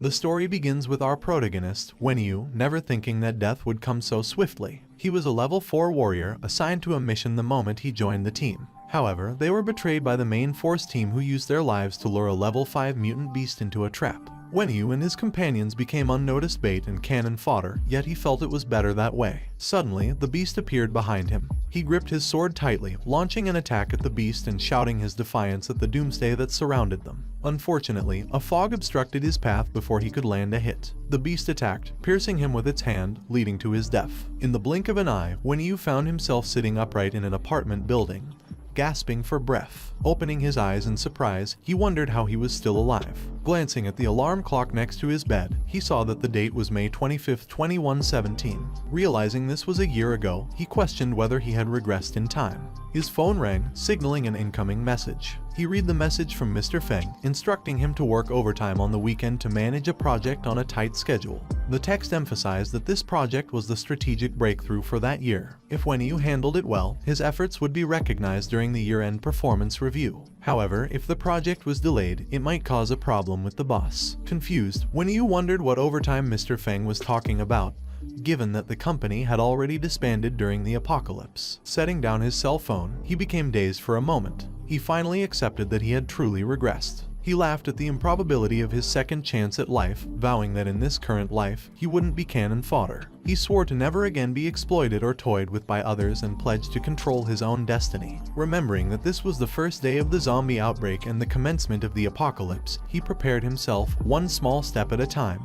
The story begins with our protagonist, Wenyu, never thinking that death would come so swiftly. He was a level 4 warrior assigned to a mission the moment he joined the team. However, they were betrayed by the main force team who used their lives to lure a level 5 mutant beast into a trap. Wenyu and his companions became unnoticed bait and cannon fodder, yet he felt it was better that way. Suddenly, the beast appeared behind him. He gripped his sword tightly, launching an attack at the beast and shouting his defiance at the doomsday that surrounded them. Unfortunately, a fog obstructed his path before he could land a hit. The beast attacked, piercing him with its hand, leading to his death. In the blink of an eye, Wenyu found himself sitting upright in an apartment building, gasping for breath. Opening his eyes in surprise, he wondered how he was still alive. Glancing at the alarm clock next to his bed, he saw that the date was May 25, 2117. Realizing this was a year ago, he questioned whether he had regressed in time. His phone rang, signaling an incoming message. He read the message from Mr. Feng, instructing him to work overtime on the weekend to manage a project on a tight schedule. The text emphasized that this project was the strategic breakthrough for that year. If Wenyu handled it well, his efforts would be recognized during the year-end performance review. However, if the project was delayed, it might cause a problem with the boss. Confused, Wenyu wondered what overtime Mr. Feng was talking about, given that the company had already disbanded during the apocalypse. Setting down his cell phone, he became dazed for a moment. He finally accepted that he had truly regressed. He laughed at the improbability of his second chance at life, vowing that in this current life, he wouldn't be cannon fodder. He swore to never again be exploited or toyed with by others and pledged to control his own destiny. Remembering that this was the first day of the zombie outbreak and the commencement of the apocalypse, he prepared himself, one small step at a time,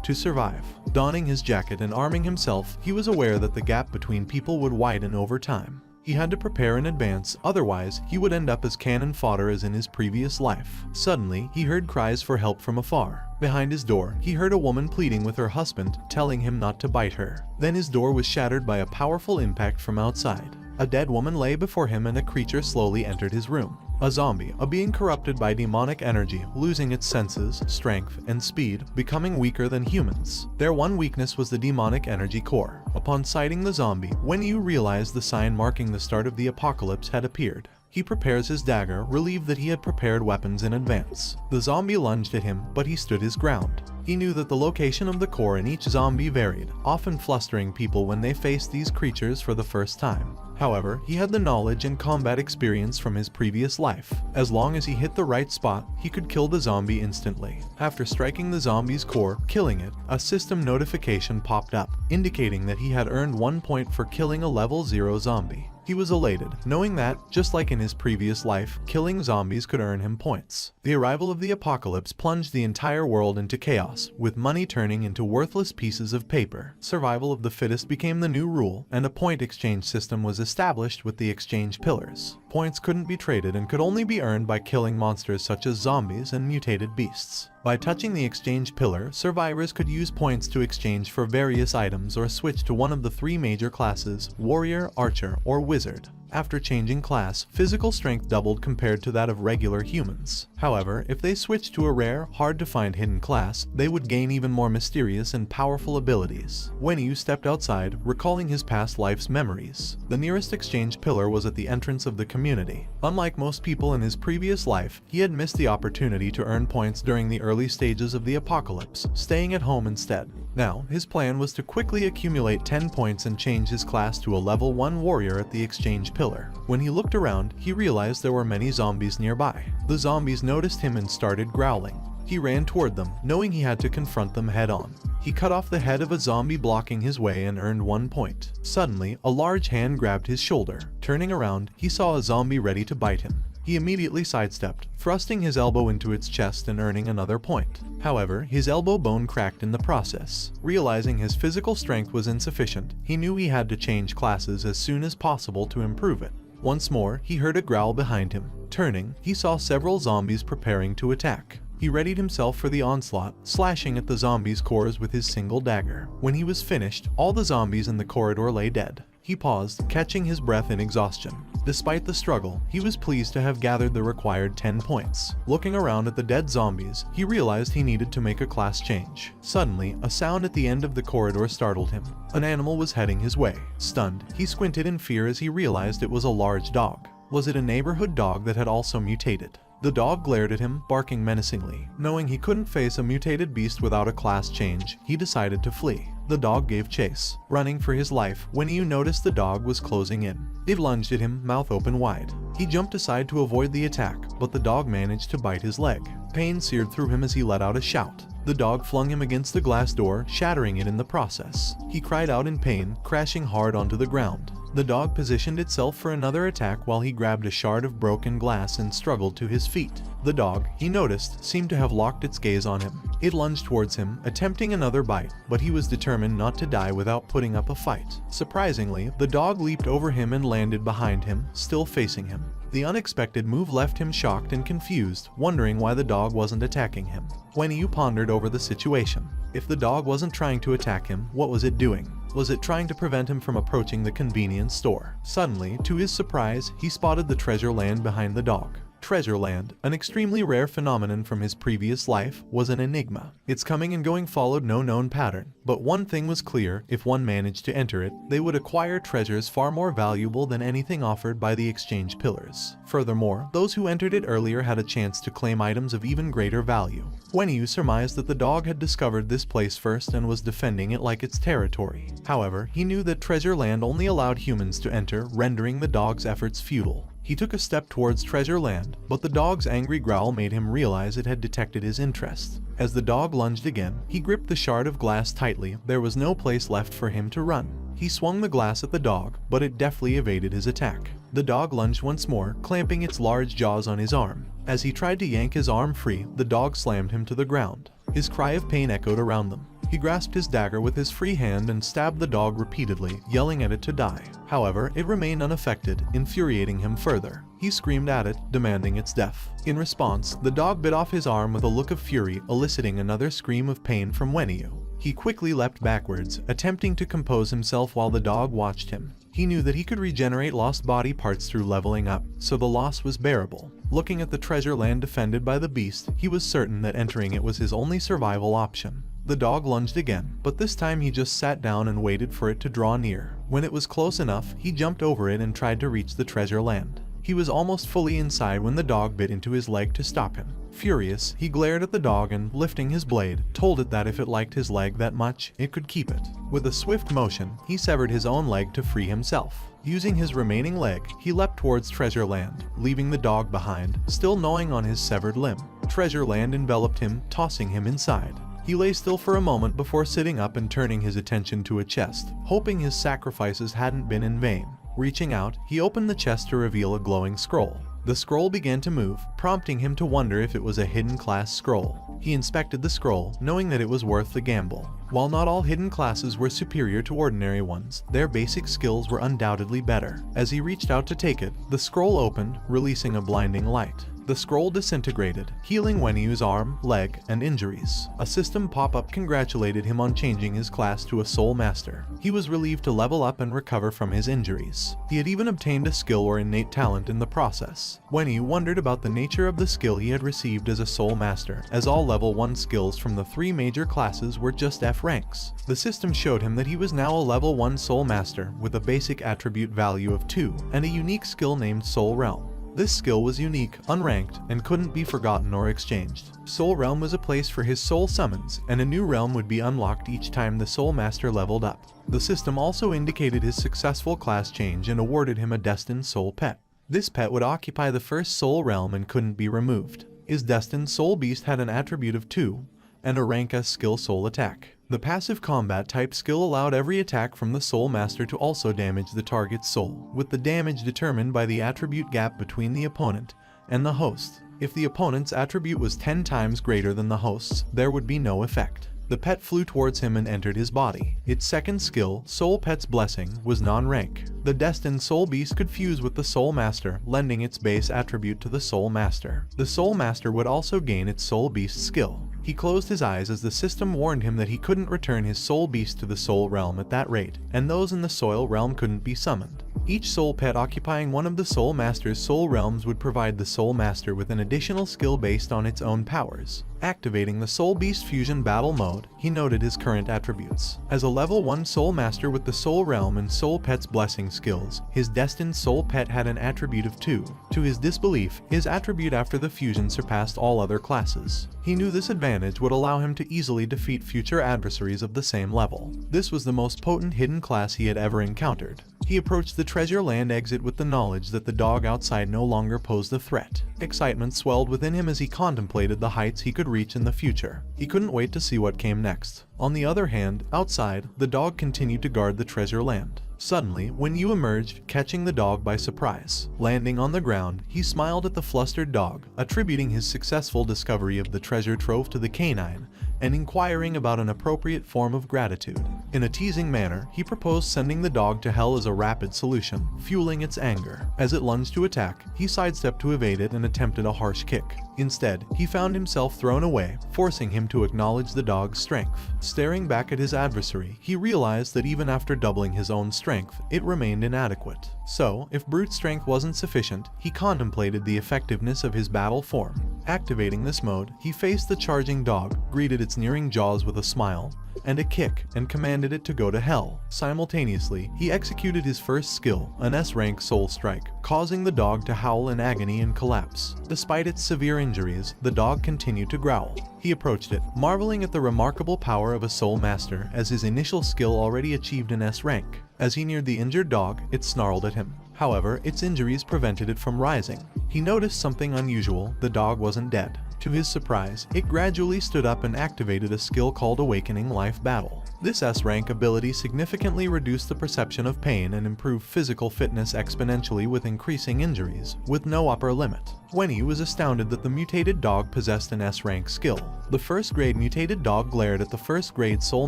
to survive. Donning his jacket and arming himself, he was aware that the gap between people would widen over time. He had to prepare in advance, otherwise he would end up as cannon fodder as in his previous life. Suddenly, he heard cries for help from afar. Behind his door, he heard a woman pleading with her husband, telling him not to bite her. Then his door was shattered by a powerful impact from outside. A dead woman lay before him and a creature slowly entered his room. A zombie, a being corrupted by demonic energy, losing its senses, strength, and speed, becoming weaker than humans. Their one weakness was the demonic energy core. Upon sighting the zombie, Wenyu realized the sign marking the start of the apocalypse had appeared. He prepares his dagger, relieved that he had prepared weapons in advance. The zombie lunged at him, but he stood his ground. He knew that the location of the core in each zombie varied, often flustering people when they faced these creatures for the first time. However, he had the knowledge and combat experience from his previous life. As long as he hit the right spot, he could kill the zombie instantly. After striking the zombie's core, killing it, a system notification popped up, indicating that he had earned 1 point for killing a level 0 zombie. He was elated, knowing that, just like in his previous life, killing zombies could earn him points. The arrival of the apocalypse plunged the entire world into chaos, with money turning into worthless pieces of paper. Survival of the fittest became the new rule, and a point exchange system was established with the exchange pillars. Points couldn't be traded and could only be earned by killing monsters such as zombies and mutated beasts. By touching the exchange pillar, survivors could use points to exchange for various items or switch to one of the 3 major classes: warrior, archer, or wizard. After changing class, physical strength doubled compared to that of regular humans. However, if they switched to a rare, hard-to-find hidden class, they would gain even more mysterious and powerful abilities. Wenyu stepped outside, recalling his past life's memories. The nearest exchange pillar was at the entrance of the community. Unlike most people in his previous life, he had missed the opportunity to earn points during the early stages of the apocalypse, staying at home instead. Now, his plan was to quickly accumulate 10 points and change his class to a level 1 warrior at the exchange pillar. When he looked around, he realized there were many zombies nearby. The zombies noticed him and started growling. He ran toward them, knowing he had to confront them head-on. He cut off the head of a zombie blocking his way and earned 1 point. Suddenly, a large hand grabbed his shoulder. Turning around, he saw a zombie ready to bite him. He immediately sidestepped, thrusting his elbow into its chest and earning another point. However, his elbow bone cracked in the process. Realizing his physical strength was insufficient, he knew he had to change classes as soon as possible to improve it. Once more, he heard a growl behind him. Turning, he saw several zombies preparing to attack. He readied himself for the onslaught, slashing at the zombies' cores with his single dagger. When he was finished, all the zombies in the corridor lay dead. He paused, catching his breath in exhaustion. Despite the struggle, he was pleased to have gathered the required 10 points. Looking around at the dead zombies, he realized he needed to make a class change. Suddenly, a sound at the end of the corridor startled him. An animal was heading his way. Stunned, he squinted in fear as he realized it was a large dog. Was it a neighborhood dog that had also mutated? The dog glared at him, barking menacingly. Knowing he couldn't face a mutated beast without a class change, he decided to flee. The dog gave chase, running for his life when you noticed the dog was closing in. It lunged at him, mouth open wide. He jumped aside to avoid the attack, but the dog managed to bite his leg. Pain seared through him as he let out a shout. The dog flung him against the glass door, shattering it in the process. He cried out in pain, crashing hard onto the ground. The dog positioned itself for another attack while he grabbed a shard of broken glass and struggled to his feet. The dog, he noticed, seemed to have locked its gaze on him. It lunged towards him, attempting another bite, but he was determined not to die without putting up a fight. Surprisingly, the dog leaped over him and landed behind him, still facing him. The unexpected move left him shocked and confused, wondering why the dog wasn't attacking him. Wenyu pondered over the situation. If the dog wasn't trying to attack him, what was it doing? Was it trying to prevent him from approaching the convenience store? Suddenly, to his surprise, he spotted the treasure land behind the dog. Treasure land, an extremely rare phenomenon from his previous life, was an enigma. Its coming and going followed no known pattern, but one thing was clear: if one managed to enter it, they would acquire treasures far more valuable than anything offered by the exchange pillars. Furthermore, those who entered it earlier had a chance to claim items of even greater value. Wenyu surmised that the dog had discovered this place first and was defending it like its territory. However, he knew that treasure land only allowed humans to enter, rendering the dog's efforts futile. He took a step towards treasure land, but the dog's angry growl made him realize it had detected his interest. As the dog lunged again, he gripped the shard of glass tightly. There was no place left for him to run. He swung the glass at the dog, but it deftly evaded his attack. The dog lunged once more, clamping its large jaws on his arm. As he tried to yank his arm free, the dog slammed him to the ground. His cry of pain echoed around them. He grasped his dagger with his free hand and stabbed the dog repeatedly, yelling at it to die. However, it remained unaffected, infuriating him further. He screamed at it, demanding its death. In response, the dog bit off his arm with a look of fury, eliciting another scream of pain from Wenyu. He quickly leapt backwards, attempting to compose himself while the dog watched him. He knew that he could regenerate lost body parts through leveling up, so the loss was bearable. Looking at the treasure land defended by the beast, he was certain that entering it was his only survival option. The dog lunged again, but this time he just sat down and waited for it to draw near. When it was close enough, he jumped over it and tried to reach the treasure land. He was almost fully inside when the dog bit into his leg to stop him. Furious, he glared at the dog and, lifting his blade, told it that if it liked his leg that much, it could keep it. With a swift motion, he severed his own leg to free himself. Using his remaining leg, he leapt towards treasure land, leaving the dog behind, still gnawing on his severed limb. Treasure land enveloped him, tossing him inside. He lay still for a moment before sitting up and turning his attention to a chest, hoping his sacrifices hadn't been in vain. Reaching out, he opened the chest to reveal a glowing scroll. The scroll began to move, prompting him to wonder if it was a hidden class scroll. He inspected the scroll, knowing that it was worth the gamble. While not all hidden classes were superior to ordinary ones, their basic skills were undoubtedly better. As he reached out to take it, the scroll opened, releasing a blinding light. The scroll disintegrated, healing Wenyu's arm, leg, and injuries. A system pop-up congratulated him on changing his class to a Soul Master. He was relieved to level up and recover from his injuries. He had even obtained a skill or innate talent in the process. Wenyu wondered about the nature of the skill he had received as a Soul Master, as all level 1 skills from the 3 major classes were just F ranks. The system showed him that he was now a level 1 Soul Master with a basic attribute value of 2 and a unique skill named Soul Realm. This skill was unique, unranked, and couldn't be forgotten or exchanged. Soul Realm was a place for his soul summons, and a new realm would be unlocked each time the Soul Master leveled up. The system also indicated his successful class change and awarded him a destined soul pet. This pet would occupy the first Soul Realm and couldn't be removed. His destined soul beast had an attribute of 2, and a rank S skill soul attack. The passive combat type skill allowed every attack from the Soul Master to also damage the target's soul, with the damage determined by the attribute gap between the opponent and the host. If the opponent's attribute was 10 times greater than the host's, there would be no effect. The pet flew towards him and entered his body. Its second skill, Soul Pet's Blessing, was non-rank. The destined soul beast could fuse with the Soul Master, lending its base attribute to the Soul Master. The Soul Master would also gain its Soul Beast skill. He closed his eyes as the system warned him that he couldn't return his soul beast to the soul realm at that rate, and those in the soil realm couldn't be summoned. Each soul pet occupying one of the Soul Master's soul realms would provide the Soul Master with an additional skill based on its own powers. Activating the Soul Beast Fusion Battle Mode, he noted his current attributes. As a level 1 Soul Master with the Soul Realm and Soul Pet's Blessing skills, his destined Soul Pet had an attribute of 2. To his disbelief, his attribute after the fusion surpassed all other classes. He knew this advantage would allow him to easily defeat future adversaries of the same level. This was the most potent hidden class he had ever encountered. He approached the Treasure Land exit with the knowledge that the dog outside no longer posed a threat. Excitement swelled within him as he contemplated the heights he could reach in the future. He couldn't wait to see what came next. On the other hand, outside, the dog continued to guard the Treasure Land. Suddenly, Wen Yu emerged, catching the dog by surprise. Landing on the ground, he smiled at the flustered dog, attributing his successful discovery of the treasure trove to the canine, and inquiring about an appropriate form of gratitude. In a teasing manner, he proposed sending the dog to hell as a rapid solution, fueling its anger. As it lunged to attack, he sidestepped to evade it and attempted a harsh kick. Instead, he found himself thrown away, forcing him to acknowledge the dog's strength. Staring back at his adversary, he realized that even after doubling his own strength, it remained inadequate. So, if brute strength wasn't sufficient, he contemplated the effectiveness of his battle form. Activating this mode, he faced the charging dog, greeted its nearing jaws with a smile and a kick, and commanded it to go to hell. Simultaneously, he executed his first skill, an S-rank soul strike, causing the dog to howl in agony and collapse. Despite its severe injuries, the dog continued to growl. He approached it, marveling at the remarkable power of a soul master, as his initial skill already achieved an S rank. As he neared the injured dog, it snarled at him. However, its injuries prevented it from rising. He noticed something unusual: the dog wasn't dead. To his surprise, it gradually stood up and activated a skill called Awakening Life Battle. This S-rank ability significantly reduced the perception of pain and improved physical fitness exponentially with increasing injuries, with no upper limit. Wen Yu was astounded that the mutated dog possessed an S-rank skill. The first-grade mutated dog glared at the first-grade Soul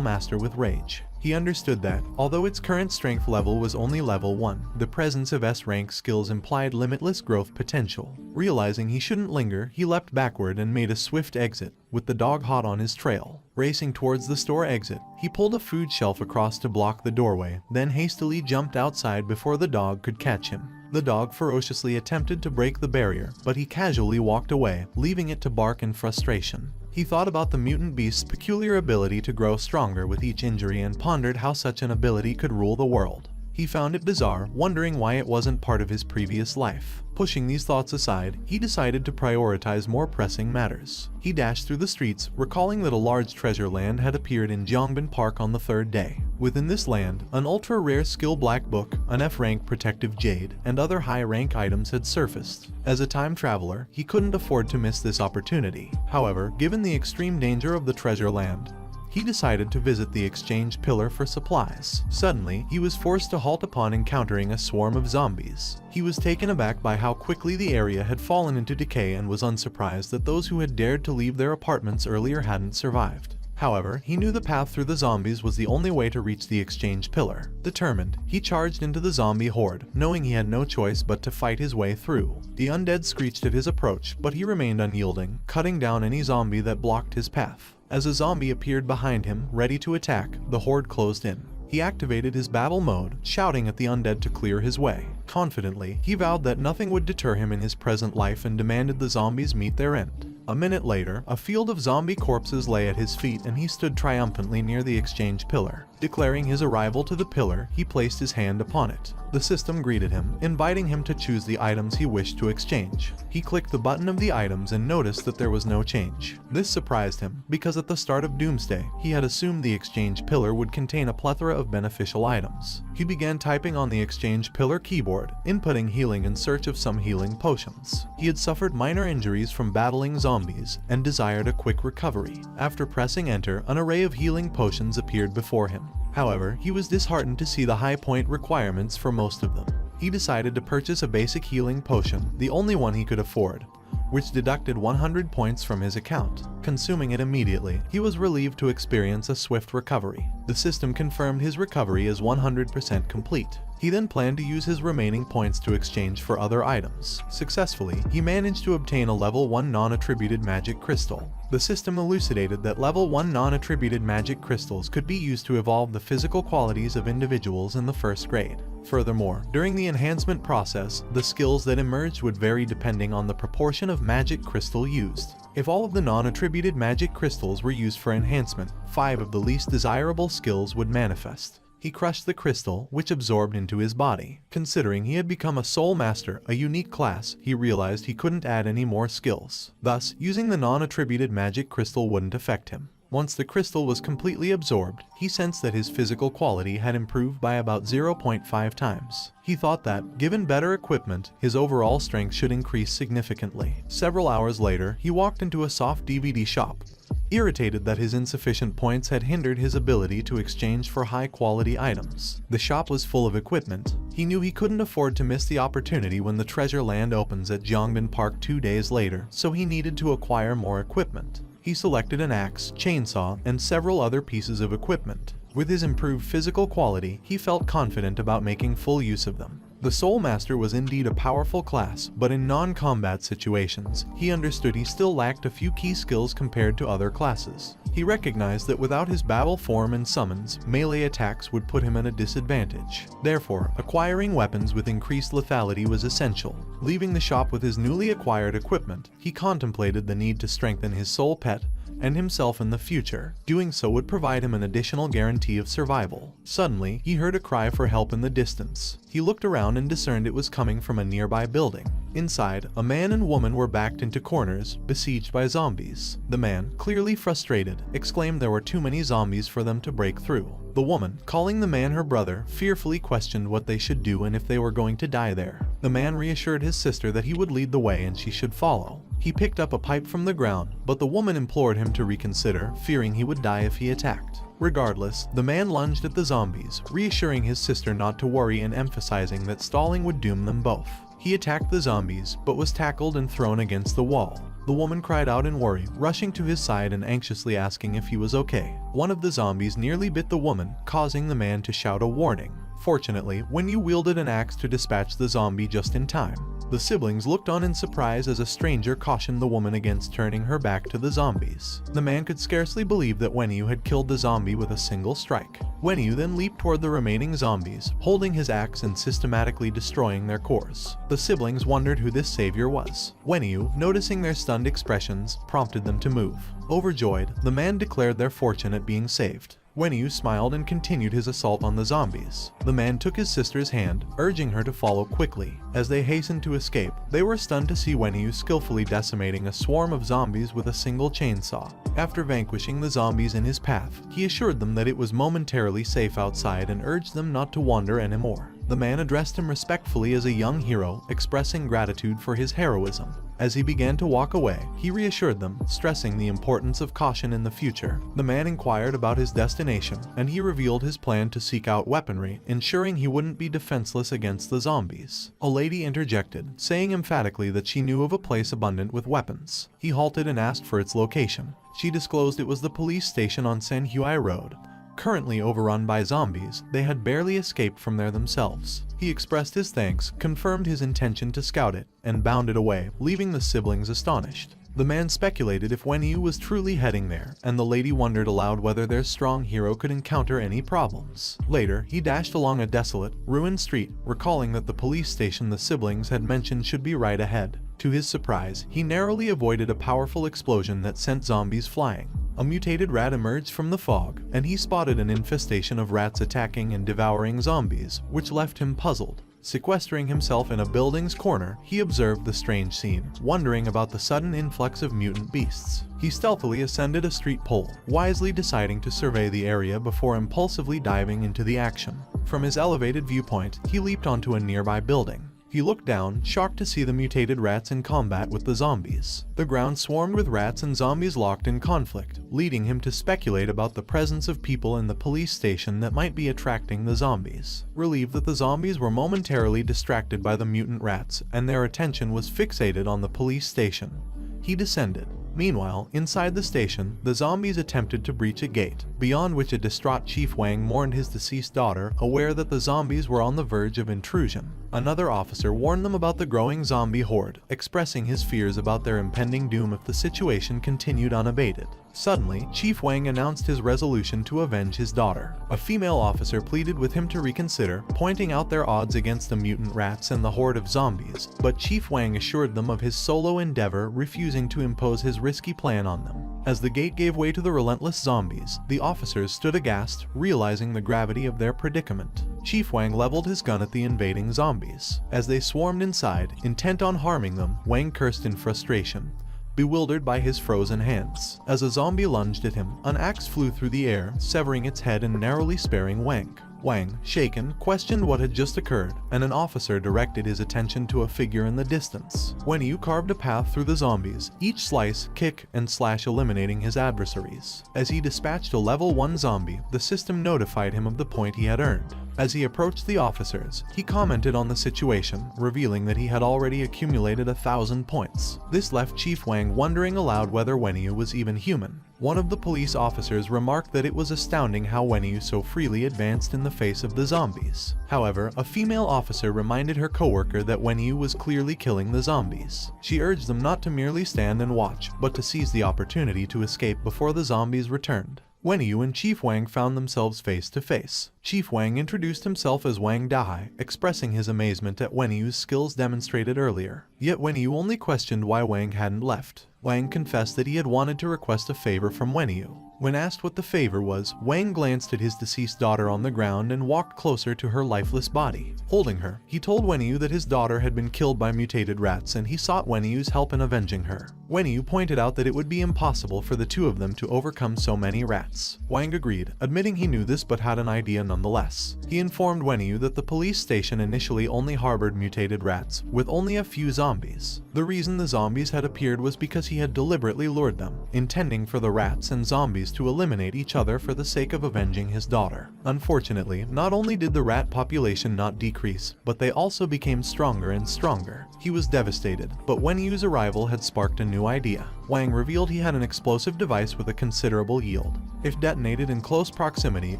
Master with rage. He understood that, although its current strength level was only level 1, the presence of S-rank skills implied limitless growth potential. Realizing he shouldn't linger, he leapt backward and made a swift exit, with the dog hot on his trail. Racing towards the store exit, he pulled a food shelf across to block the doorway, then hastily jumped outside before the dog could catch him. The dog ferociously attempted to break the barrier, but he casually walked away, leaving it to bark in frustration. He thought about the mutant beast's peculiar ability to grow stronger with each injury and pondered how such an ability could rule the world. He found it bizarre, wondering why it wasn't part of his previous life. Pushing these thoughts aside, he decided to prioritize more pressing matters. He dashed through the streets, recalling that a large treasure land had appeared in Jiangbin Park on the third day. Within this land, an ultra-rare skill black book, an F-rank protective jade, and other high-rank items had surfaced. As a time traveler, he couldn't afford to miss this opportunity. However, given the extreme danger of the treasure land, he decided to visit the exchange pillar for supplies. Suddenly, he was forced to halt upon encountering a swarm of zombies. He was taken aback by how quickly the area had fallen into decay and was unsurprised that those who had dared to leave their apartments earlier hadn't survived. However, he knew the path through the zombies was the only way to reach the exchange pillar. Determined, he charged into the zombie horde, knowing he had no choice but to fight his way through. The undead screeched at his approach, but he remained unyielding, cutting down any zombie that blocked his path. As a zombie appeared behind him, ready to attack, the horde closed in. He activated his battle mode, shouting at the undead to clear his way. Confidently, he vowed that nothing would deter him in his present life and demanded the zombies meet their end. A minute later, a field of zombie corpses lay at his feet and he stood triumphantly near the exchange pillar. Declaring his arrival to the pillar, he placed his hand upon it. The system greeted him, inviting him to choose the items he wished to exchange. He clicked the button of the items and noticed that there was no change. This surprised him, because at the start of Doomsday, he had assumed the exchange pillar would contain a plethora of beneficial items. He began typing on the exchange pillar keyboard, inputting healing in search of some healing potions. He had suffered minor injuries from battling zombies and desired a quick recovery. After pressing enter, an array of healing potions appeared before him. However, he was disheartened to see the high point requirements for most of them. He decided to purchase a basic healing potion, the only one he could afford, which deducted 100 points from his account. Consuming it immediately, he was relieved to experience a swift recovery. The system confirmed his recovery as 100% complete. He then planned to use his remaining points to exchange for other items. Successfully, he managed to obtain a level 1 non-attributed magic crystal. The system elucidated that level 1 non-attributed magic crystals could be used to evolve the physical qualities of individuals in the first grade. Furthermore, during the enhancement process, the skills that emerged would vary depending on the proportion of magic crystal used. If all of the non-attributed magic crystals were used for enhancement, 5 of the least desirable skills would manifest. He crushed the crystal, which absorbed into his body. Considering he had become a soul master, a unique class, he realized he couldn't add any more skills. Thus, using the non-attributed magic crystal wouldn't affect him. Once the crystal was completely absorbed, he sensed that his physical quality had improved by about 0.5 times. He thought that, given better equipment, his overall strength should increase significantly. Several hours later, he walked into a soft DVD shop. Irritated that his insufficient points had hindered his ability to exchange for high-quality items. The shop was full of equipment. He knew he couldn't afford to miss the opportunity when the Treasure Land opens at Gyeongbin Park 2 days later, so he needed to acquire more equipment. He selected an axe, chainsaw, and several other pieces of equipment. With his improved physical quality, he felt confident about making full use of them. The Soul Master was indeed a powerful class, but in non-combat situations, he understood he still lacked a few key skills compared to other classes. He recognized that without his Babel form and summons, melee attacks would put him at a disadvantage. Therefore, acquiring weapons with increased lethality was essential. Leaving the shop with his newly acquired equipment, he contemplated the need to strengthen his soul pet and himself in the future. Doing so would provide him an additional guarantee of survival. Suddenly, he heard a cry for help in the distance. He looked around and discerned it was coming from a nearby building. Inside, a man and woman were backed into corners, besieged by zombies. The man, clearly frustrated, exclaimed there were too many zombies for them to break through. The woman, calling the man her brother, fearfully questioned what they should do and if they were going to die there. The man reassured his sister that he would lead the way and she should follow. He picked up a pipe from the ground, but the woman implored him to reconsider, fearing he would die if he attacked. Regardless, the man lunged at the zombies, reassuring his sister not to worry and emphasizing that stalling would doom them both. He attacked the zombies, but was tackled and thrown against the wall. The woman cried out in worry, rushing to his side and anxiously asking if he was okay. One of the zombies nearly bit the woman, causing the man to shout a warning. Fortunately, Wenyu wielded an axe to dispatch the zombie just in time. The siblings looked on in surprise as a stranger cautioned the woman against turning her back to the zombies. The man could scarcely believe that Wenyu had killed the zombie with a single strike. Wenyu then leaped toward the remaining zombies, holding his axe and systematically destroying their cores. The siblings wondered who this savior was. Wenyu, noticing their stunned expressions, prompted them to move. Overjoyed, the man declared their fortune at being saved. Wenyu smiled and continued his assault on the zombies. The man took his sister's hand, urging her to follow quickly. As they hastened to escape, they were stunned to see Wenyu skillfully decimating a swarm of zombies with a single chainsaw. After vanquishing the zombies in his path, he assured them that it was momentarily safe outside and urged them not to wander anymore. The man addressed him respectfully as a young hero, expressing gratitude for his heroism. As he began to walk away, he reassured them, stressing the importance of caution in the future. The man inquired about his destination, and he revealed his plan to seek out weaponry, ensuring he wouldn't be defenseless against the zombies. A lady interjected, saying emphatically that she knew of a place abundant with weapons. He halted and asked for its location. She disclosed it was the police station on Sanhui Road. Currently overrun by zombies, they had barely escaped from there themselves. He expressed his thanks, confirmed his intention to scout it, and bounded away, leaving the siblings astonished. The man speculated if Wenyu was truly heading there, and the lady wondered aloud whether their strong hero could encounter any problems. Later, he dashed along a desolate, ruined street, recalling that the police station the siblings had mentioned should be right ahead. To his surprise, he narrowly avoided a powerful explosion that sent zombies flying. A mutated rat emerged from the fog, and he spotted an infestation of rats attacking and devouring zombies, which left him puzzled. Sequestering himself in a building's corner, he observed the strange scene, wondering about the sudden influx of mutant beasts. He stealthily ascended a street pole, wisely deciding to survey the area before impulsively diving into the action. From his elevated viewpoint, he leaped onto a nearby building. He looked down, shocked to see the mutated rats in combat with the zombies. The ground swarmed with rats and zombies locked in conflict, leading him to speculate about the presence of people in the police station that might be attracting the zombies. Relieved that the zombies were momentarily distracted by the mutant rats, and their attention was fixated on the police station, he descended. Meanwhile, inside the station, the zombies attempted to breach a gate, beyond which a distraught Chief Wang mourned his deceased daughter, aware that the zombies were on the verge of intrusion. Another officer warned them about the growing zombie horde, expressing his fears about their impending doom if the situation continued unabated. Suddenly, Chief Wang announced his resolution to avenge his daughter. A female officer pleaded with him to reconsider, pointing out their odds against the mutant rats and the horde of zombies, but Chief Wang assured them of his solo endeavor, refusing to impose his risky plan on them. As the gate gave way to the relentless zombies, the officers stood aghast, realizing the gravity of their predicament. Chief Wang leveled his gun at the invading zombies. As they swarmed inside, intent on harming them, Wang cursed in frustration, bewildered by his frozen hands. As a zombie lunged at him, an axe flew through the air, severing its head and narrowly sparing Wang. Wang, shaken, questioned what had just occurred, and an officer directed his attention to a figure in the distance. Wenyu carved a path through the zombies, each slice, kick, and slash eliminating his adversaries. As he dispatched a level 1 zombie, the system notified him of the point he had earned. As he approached the officers, he commented on the situation, revealing that he had already accumulated 1,000 points. This left Chief Wang wondering aloud whether Wenyu was even human. One of the police officers remarked that it was astounding how Wenyu so freely advanced in the face of the zombies. However, a female officer reminded her coworker that Wenyu was clearly killing the zombies. She urged them not to merely stand and watch, but to seize the opportunity to escape before the zombies returned. Wenyu and Chief Wang found themselves face to face. Chief Wang introduced himself as Wang Dahai, expressing his amazement at Wenyu's skills demonstrated earlier. Yet Wenyu only questioned why Wang hadn't left. Wang confessed that he had wanted to request a favor from Wenyu. When asked what the favor was, Wang glanced at his deceased daughter on the ground and walked closer to her lifeless body. Holding her, he told Wenyu that his daughter had been killed by mutated rats and he sought Wenyu's help in avenging her. Wenyu pointed out that it would be impossible for the two of them to overcome so many rats. Wang agreed, admitting he knew this but had an idea nonetheless. He informed Wenyu that the police station initially only harbored mutated rats, with only a few zombies. The reason the zombies had appeared was because he had deliberately lured them, intending for the rats and zombies to eliminate each other for the sake of avenging his daughter. Unfortunately, not only did the rat population not decrease, but they also became stronger and stronger. He was devastated, but Wenyu's arrival had sparked a new idea. Wang revealed he had an explosive device with a considerable yield. If detonated in close proximity,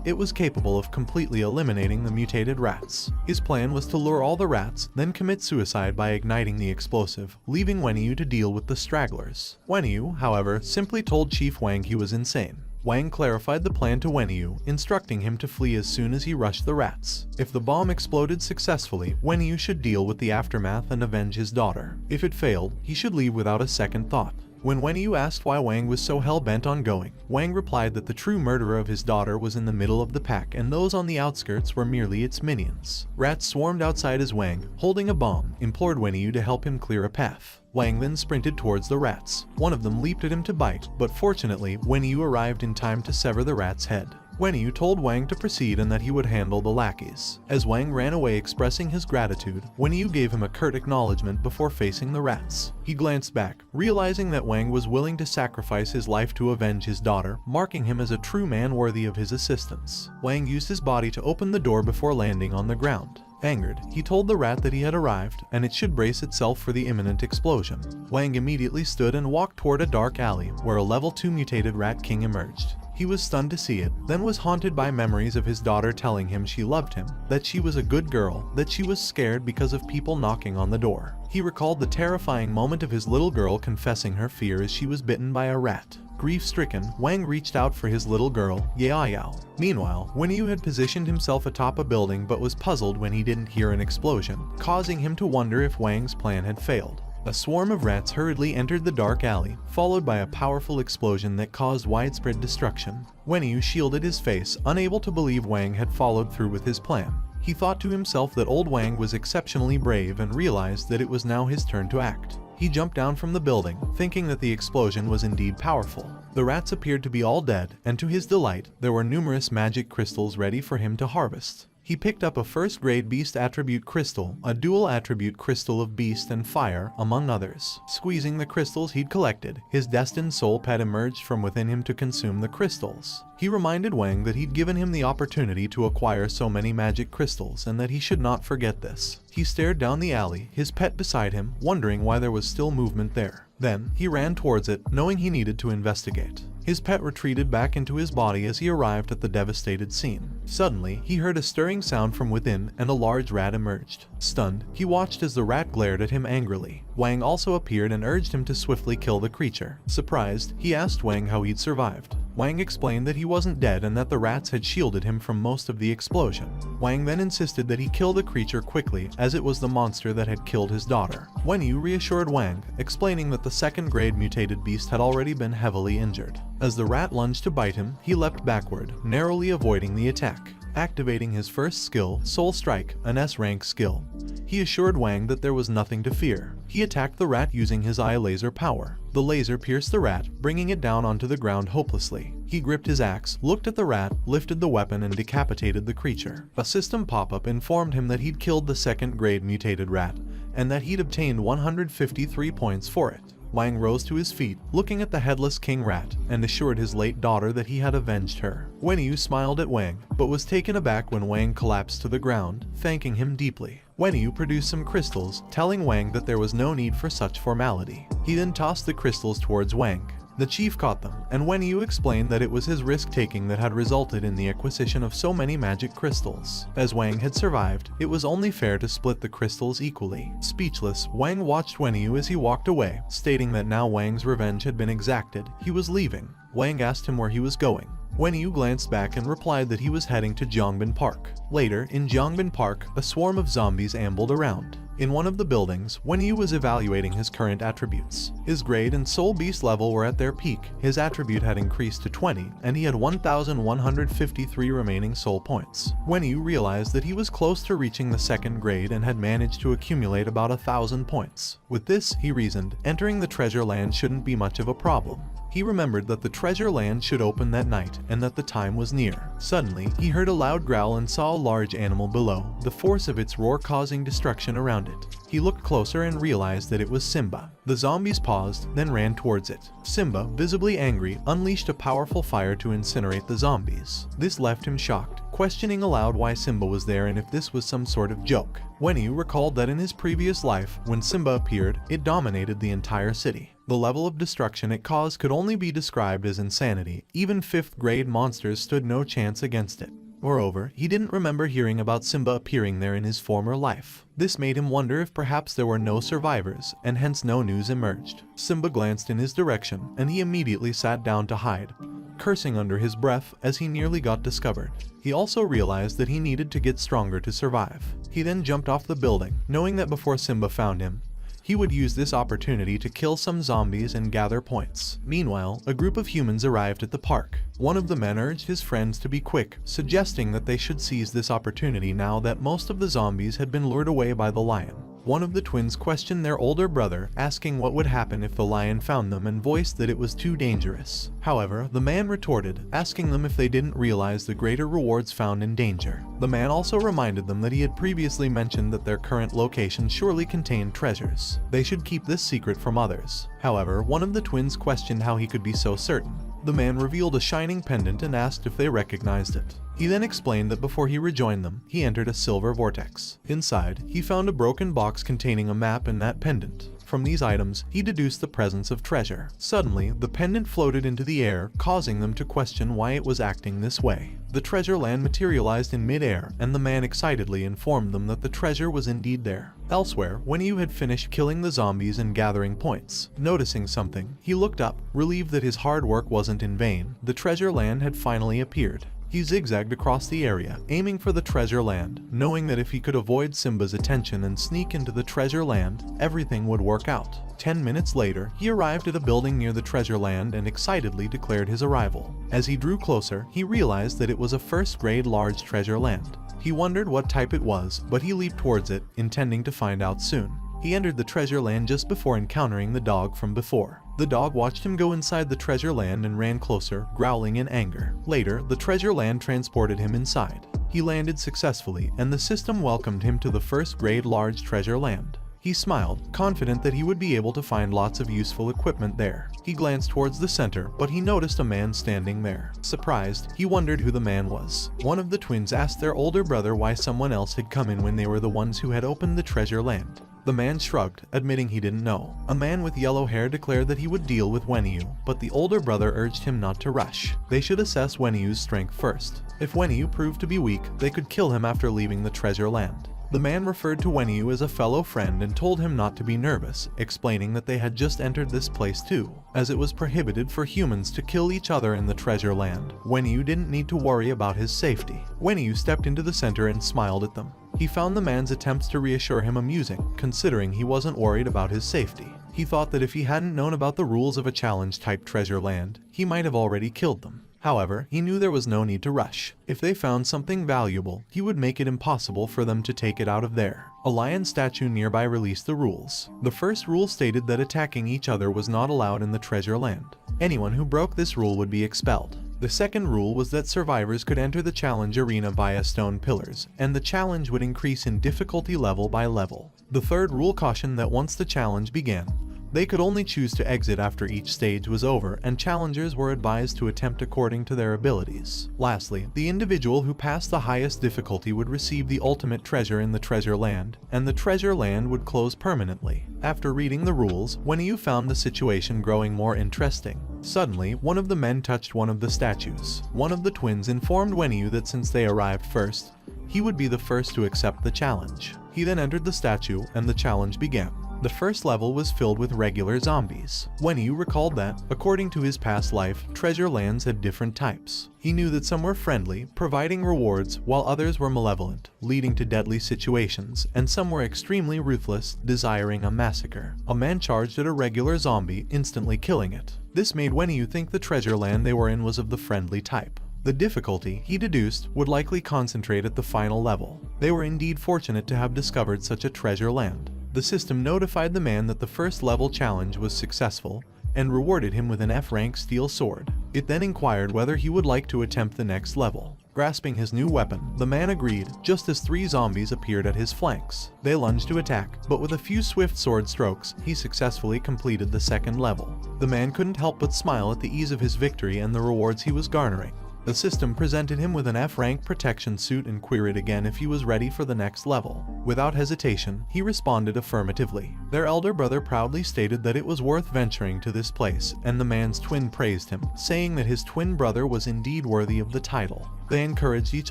it was capable of completely eliminating the mutated rats. His plan was to lure all the rats, then commit suicide by igniting the explosive, leaving Wenyu to deal with the stragglers. Wenyu, however, simply told Chief Wang he was insane. Wang clarified the plan to Wenyu, instructing him to flee as soon as he rushed the rats. If the bomb exploded successfully, Wenyu should deal with the aftermath and avenge his daughter. If it failed, he should leave without a second thought. When Wenyu asked why Wang was so hell-bent on going, Wang replied that the true murderer of his daughter was in the middle of the pack and those on the outskirts were merely its minions. Rats swarmed outside as Wang, holding a bomb, implored Wenyu to help him clear a path. Wang then sprinted towards the rats. One of them leaped at him to bite, but fortunately, Wenyu arrived in time to sever the rat's head. Wenyu told Wang to proceed and that he would handle the lackeys. As Wang ran away expressing his gratitude, Wenyu gave him a curt acknowledgement before facing the rats. He glanced back, realizing that Wang was willing to sacrifice his life to avenge his daughter, marking him as a true man worthy of his assistance. Wang used his body to open the door before landing on the ground. Angered, he told the rat that he had arrived, and it should brace itself for the imminent explosion. Wang immediately stood and walked toward a dark alley, where a level 2 mutated rat king emerged. He was stunned to see it, then was haunted by memories of his daughter telling him she loved him, that she was a good girl, that she was scared because of people knocking on the door. He recalled the terrifying moment of his little girl confessing her fear as she was bitten by a rat. Grief-stricken, Wang reached out for his little girl, Yahello. Meanwhile, Wenyu had positioned himself atop a building but was puzzled when he didn't hear an explosion, causing him to wonder if Wang's plan had failed. A swarm of rats hurriedly entered the dark alley, followed by a powerful explosion that caused widespread destruction. Wenyu shielded his face, unable to believe Wang had followed through with his plan. He thought to himself that old Wang was exceptionally brave and realized that it was now his turn to act. He jumped down from the building, thinking that the explosion was indeed powerful. The rats appeared to be all dead, and to his delight, there were numerous magic crystals ready for him to harvest. He picked up a first-grade beast attribute crystal, a dual attribute crystal of beast and fire, among others. Squeezing the crystals he'd collected, his destined soul pet emerged from within him to consume the crystals. He reminded Wang that he'd given him the opportunity to acquire so many magic crystals and that he should not forget this. He stared down the alley, his pet beside him, wondering why there was still movement there. Then, he ran towards it, knowing he needed to investigate. His pet retreated back into his body as he arrived at the devastated scene. Suddenly, he heard a stirring sound from within and a large rat emerged. Stunned, he watched as the rat glared at him angrily. Wang also appeared and urged him to swiftly kill the creature. Surprised, he asked Wang how he'd survived. Wang explained that he wasn't dead and that the rats had shielded him from most of the explosion. Wang then insisted that he kill the creature quickly as it was the monster that had killed his daughter. Wenyu reassured Wang, explaining that the second-grade mutated beast had already been heavily injured. As the rat lunged to bite him, he leapt backward, narrowly avoiding the attack. Activating his first skill, Soul Strike, an S-rank skill. He assured Wang that there was nothing to fear. He attacked the rat using his eye laser power. The laser pierced the rat, bringing it down onto the ground hopelessly. He gripped his axe, looked at the rat, lifted the weapon and decapitated the creature. A system pop-up informed him that he'd killed the second-grade mutated rat, and that he'd obtained 153 points for it. Wang rose to his feet, looking at the headless king rat, and assured his late daughter that he had avenged her. Wenyu smiled at Wang, but was taken aback when Wang collapsed to the ground, thanking him deeply. Wenyu produced some crystals, telling Wang that there was no need for such formality. He then tossed the crystals towards Wang. The chief caught them, and Wenyu explained that it was his risk-taking that had resulted in the acquisition of so many magic crystals. As Wang had survived, it was only fair to split the crystals equally. Speechless, Wang watched Wenyu as he walked away, stating that now Wang's revenge had been exacted. He was leaving. Wang asked him where he was going. Wenyu glanced back and replied that he was heading to Jongbin Park. Later, in Jongbin Park, a swarm of zombies ambled around. In one of the buildings, Wenyu was evaluating his current attributes. His grade and soul beast level were at their peak, his attribute had increased to 20, and he had 1,153 remaining soul points. Wenyu realized that he was close to reaching the second grade and had managed to accumulate about 1,000 points. With this, he reasoned, entering the treasure land shouldn't be much of a problem. He remembered that the treasure land should open that night and that the time was near. Suddenly, he heard a loud growl and saw a large animal below, the force of its roar causing destruction around it. He looked closer and realized that it was Simba. The zombies paused, then ran towards it. Simba, visibly angry, unleashed a powerful fire to incinerate the zombies. This left him shocked, questioning aloud why Simba was there and if this was some sort of joke. Wenyu recalled that in his previous life, when Simba appeared, it dominated the entire city. The level of destruction it caused could only be described as insanity. Even 5th-grade monsters stood no chance against it. Moreover, he didn't remember hearing about Simba appearing there in his former life. This made him wonder if perhaps there were no survivors, and hence no news emerged. Simba glanced in his direction, and he immediately sat down to hide, cursing under his breath as he nearly got discovered. He also realized that he needed to get stronger to survive. He then jumped off the building, knowing that before Simba found him, he would use this opportunity to kill some zombies and gather points. Meanwhile, a group of humans arrived at the park. One of the men urged his friends to be quick, suggesting that they should seize this opportunity now that most of the zombies had been lured away by the lion. One of the twins questioned their older brother, asking what would happen if the lion found them and voiced that it was too dangerous. However, the man retorted, asking them if they didn't realize the greater rewards found in danger. The man also reminded them that he had previously mentioned that their current location surely contained treasures. They should keep this secret from others. However, one of the twins questioned how he could be so certain. The man revealed a shining pendant and asked if they recognized it. He then explained that before he rejoined them, he entered a silver vortex. Inside, he found a broken box containing a map and that pendant. From these items, he deduced the presence of treasure. Suddenly, the pendant floated into the air, causing them to question why it was acting this way. The treasure land materialized in mid-air, and the man excitedly informed them that the treasure was indeed there. Elsewhere, Wenyu had finished killing the zombies and gathering points. Noticing something, he looked up, relieved that his hard work wasn't in vain. The treasure land had finally appeared. He zigzagged across the area, aiming for the treasure land, knowing that if he could avoid Simba's attention and sneak into the treasure land, everything would work out. 10 minutes later, he arrived at a building near the treasure land and excitedly declared his arrival. As he drew closer, he realized that it was a first-grade large treasure land. He wondered what type it was, but he leaped towards it, intending to find out soon. He entered the treasure land just before encountering the dog from before. The dog watched him go inside the treasure land and ran closer, growling in anger. Later, the treasure land transported him inside. He landed successfully, and the system welcomed him to the first-grade large treasure land. He smiled, confident that he would be able to find lots of useful equipment there. He glanced towards the center, but he noticed a man standing there. Surprised, he wondered who the man was. One of the twins asked their older brother why someone else had come in when they were the ones who had opened the treasure land. The man shrugged, admitting he didn't know. A man with yellow hair declared that he would deal with Wenyu, but the older brother urged him not to rush. They should assess Wenyu's strength first. If Wenyu proved to be weak, they could kill him after leaving the treasure land. The man referred to Wenyu as a fellow friend and told him not to be nervous, explaining that they had just entered this place too, as it was prohibited for humans to kill each other in the treasure land. Wenyu didn't need to worry about his safety. Wenyu stepped into the center and smiled at them. He found the man's attempts to reassure him amusing, considering he wasn't worried about his safety. He thought that if he hadn't known about the rules of a challenge-type treasure land, he might have already killed them. However, he knew there was no need to rush. If they found something valuable, he would make it impossible for them to take it out of there. A lion statue nearby released the rules. The first rule stated that attacking each other was not allowed in the treasure land. Anyone who broke this rule would be expelled. The second rule was that survivors could enter the challenge arena via stone pillars, and the challenge would increase in difficulty level by level. The third rule cautioned that once the challenge began, they could only choose to exit after each stage was over, and challengers were advised to attempt according to their abilities. Lastly, the individual who passed the highest difficulty would receive the ultimate treasure in the treasure land, and the treasure land would close permanently. After reading the rules, Wenyu found the situation growing more interesting. Suddenly, one of the men touched one of the statues. One of the twins informed Wenyu that since they arrived first, he would be the first to accept the challenge. He then entered the statue, and the challenge began. The first level was filled with regular zombies. Wenyu recalled that, according to his past life, treasure lands had different types. He knew that some were friendly, providing rewards, while others were malevolent, leading to deadly situations, and some were extremely ruthless, desiring a massacre. A man charged at a regular zombie, instantly killing it. This made Wenyu think the treasure land they were in was of the friendly type. The difficulty, he deduced, would likely concentrate at the final level. They were indeed fortunate to have discovered such a treasure land. The system notified the man that the first level challenge was successful, and rewarded him with an F-rank steel sword. It then inquired whether he would like to attempt the next level. Grasping his new weapon, the man agreed, just as 3 zombies appeared at his flanks. They lunged to attack, but with a few swift sword strokes, he successfully completed the second level. The man couldn't help but smile at the ease of his victory and the rewards he was garnering. The system presented him with an F-rank protection suit and queried again if he was ready for the next level. Without hesitation, he responded affirmatively. Their elder brother proudly stated that it was worth venturing to this place, and the man's twin praised him, saying that his twin brother was indeed worthy of the title. They encouraged each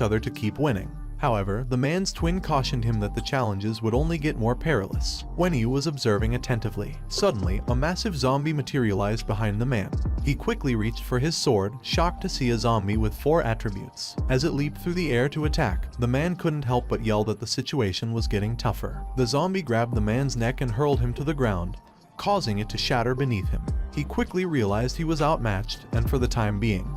other to keep winning. However, the man's twin cautioned him that the challenges would only get more perilous. Wenyu was observing attentively. Suddenly, a massive zombie materialized behind the man. He quickly reached for his sword, shocked to see a zombie with 4 attributes. As it leaped through the air to attack, the man couldn't help but yell that the situation was getting tougher. The zombie grabbed the man's neck and hurled him to the ground, causing it to shatter beneath him. He quickly realized he was outmatched, and for the time being,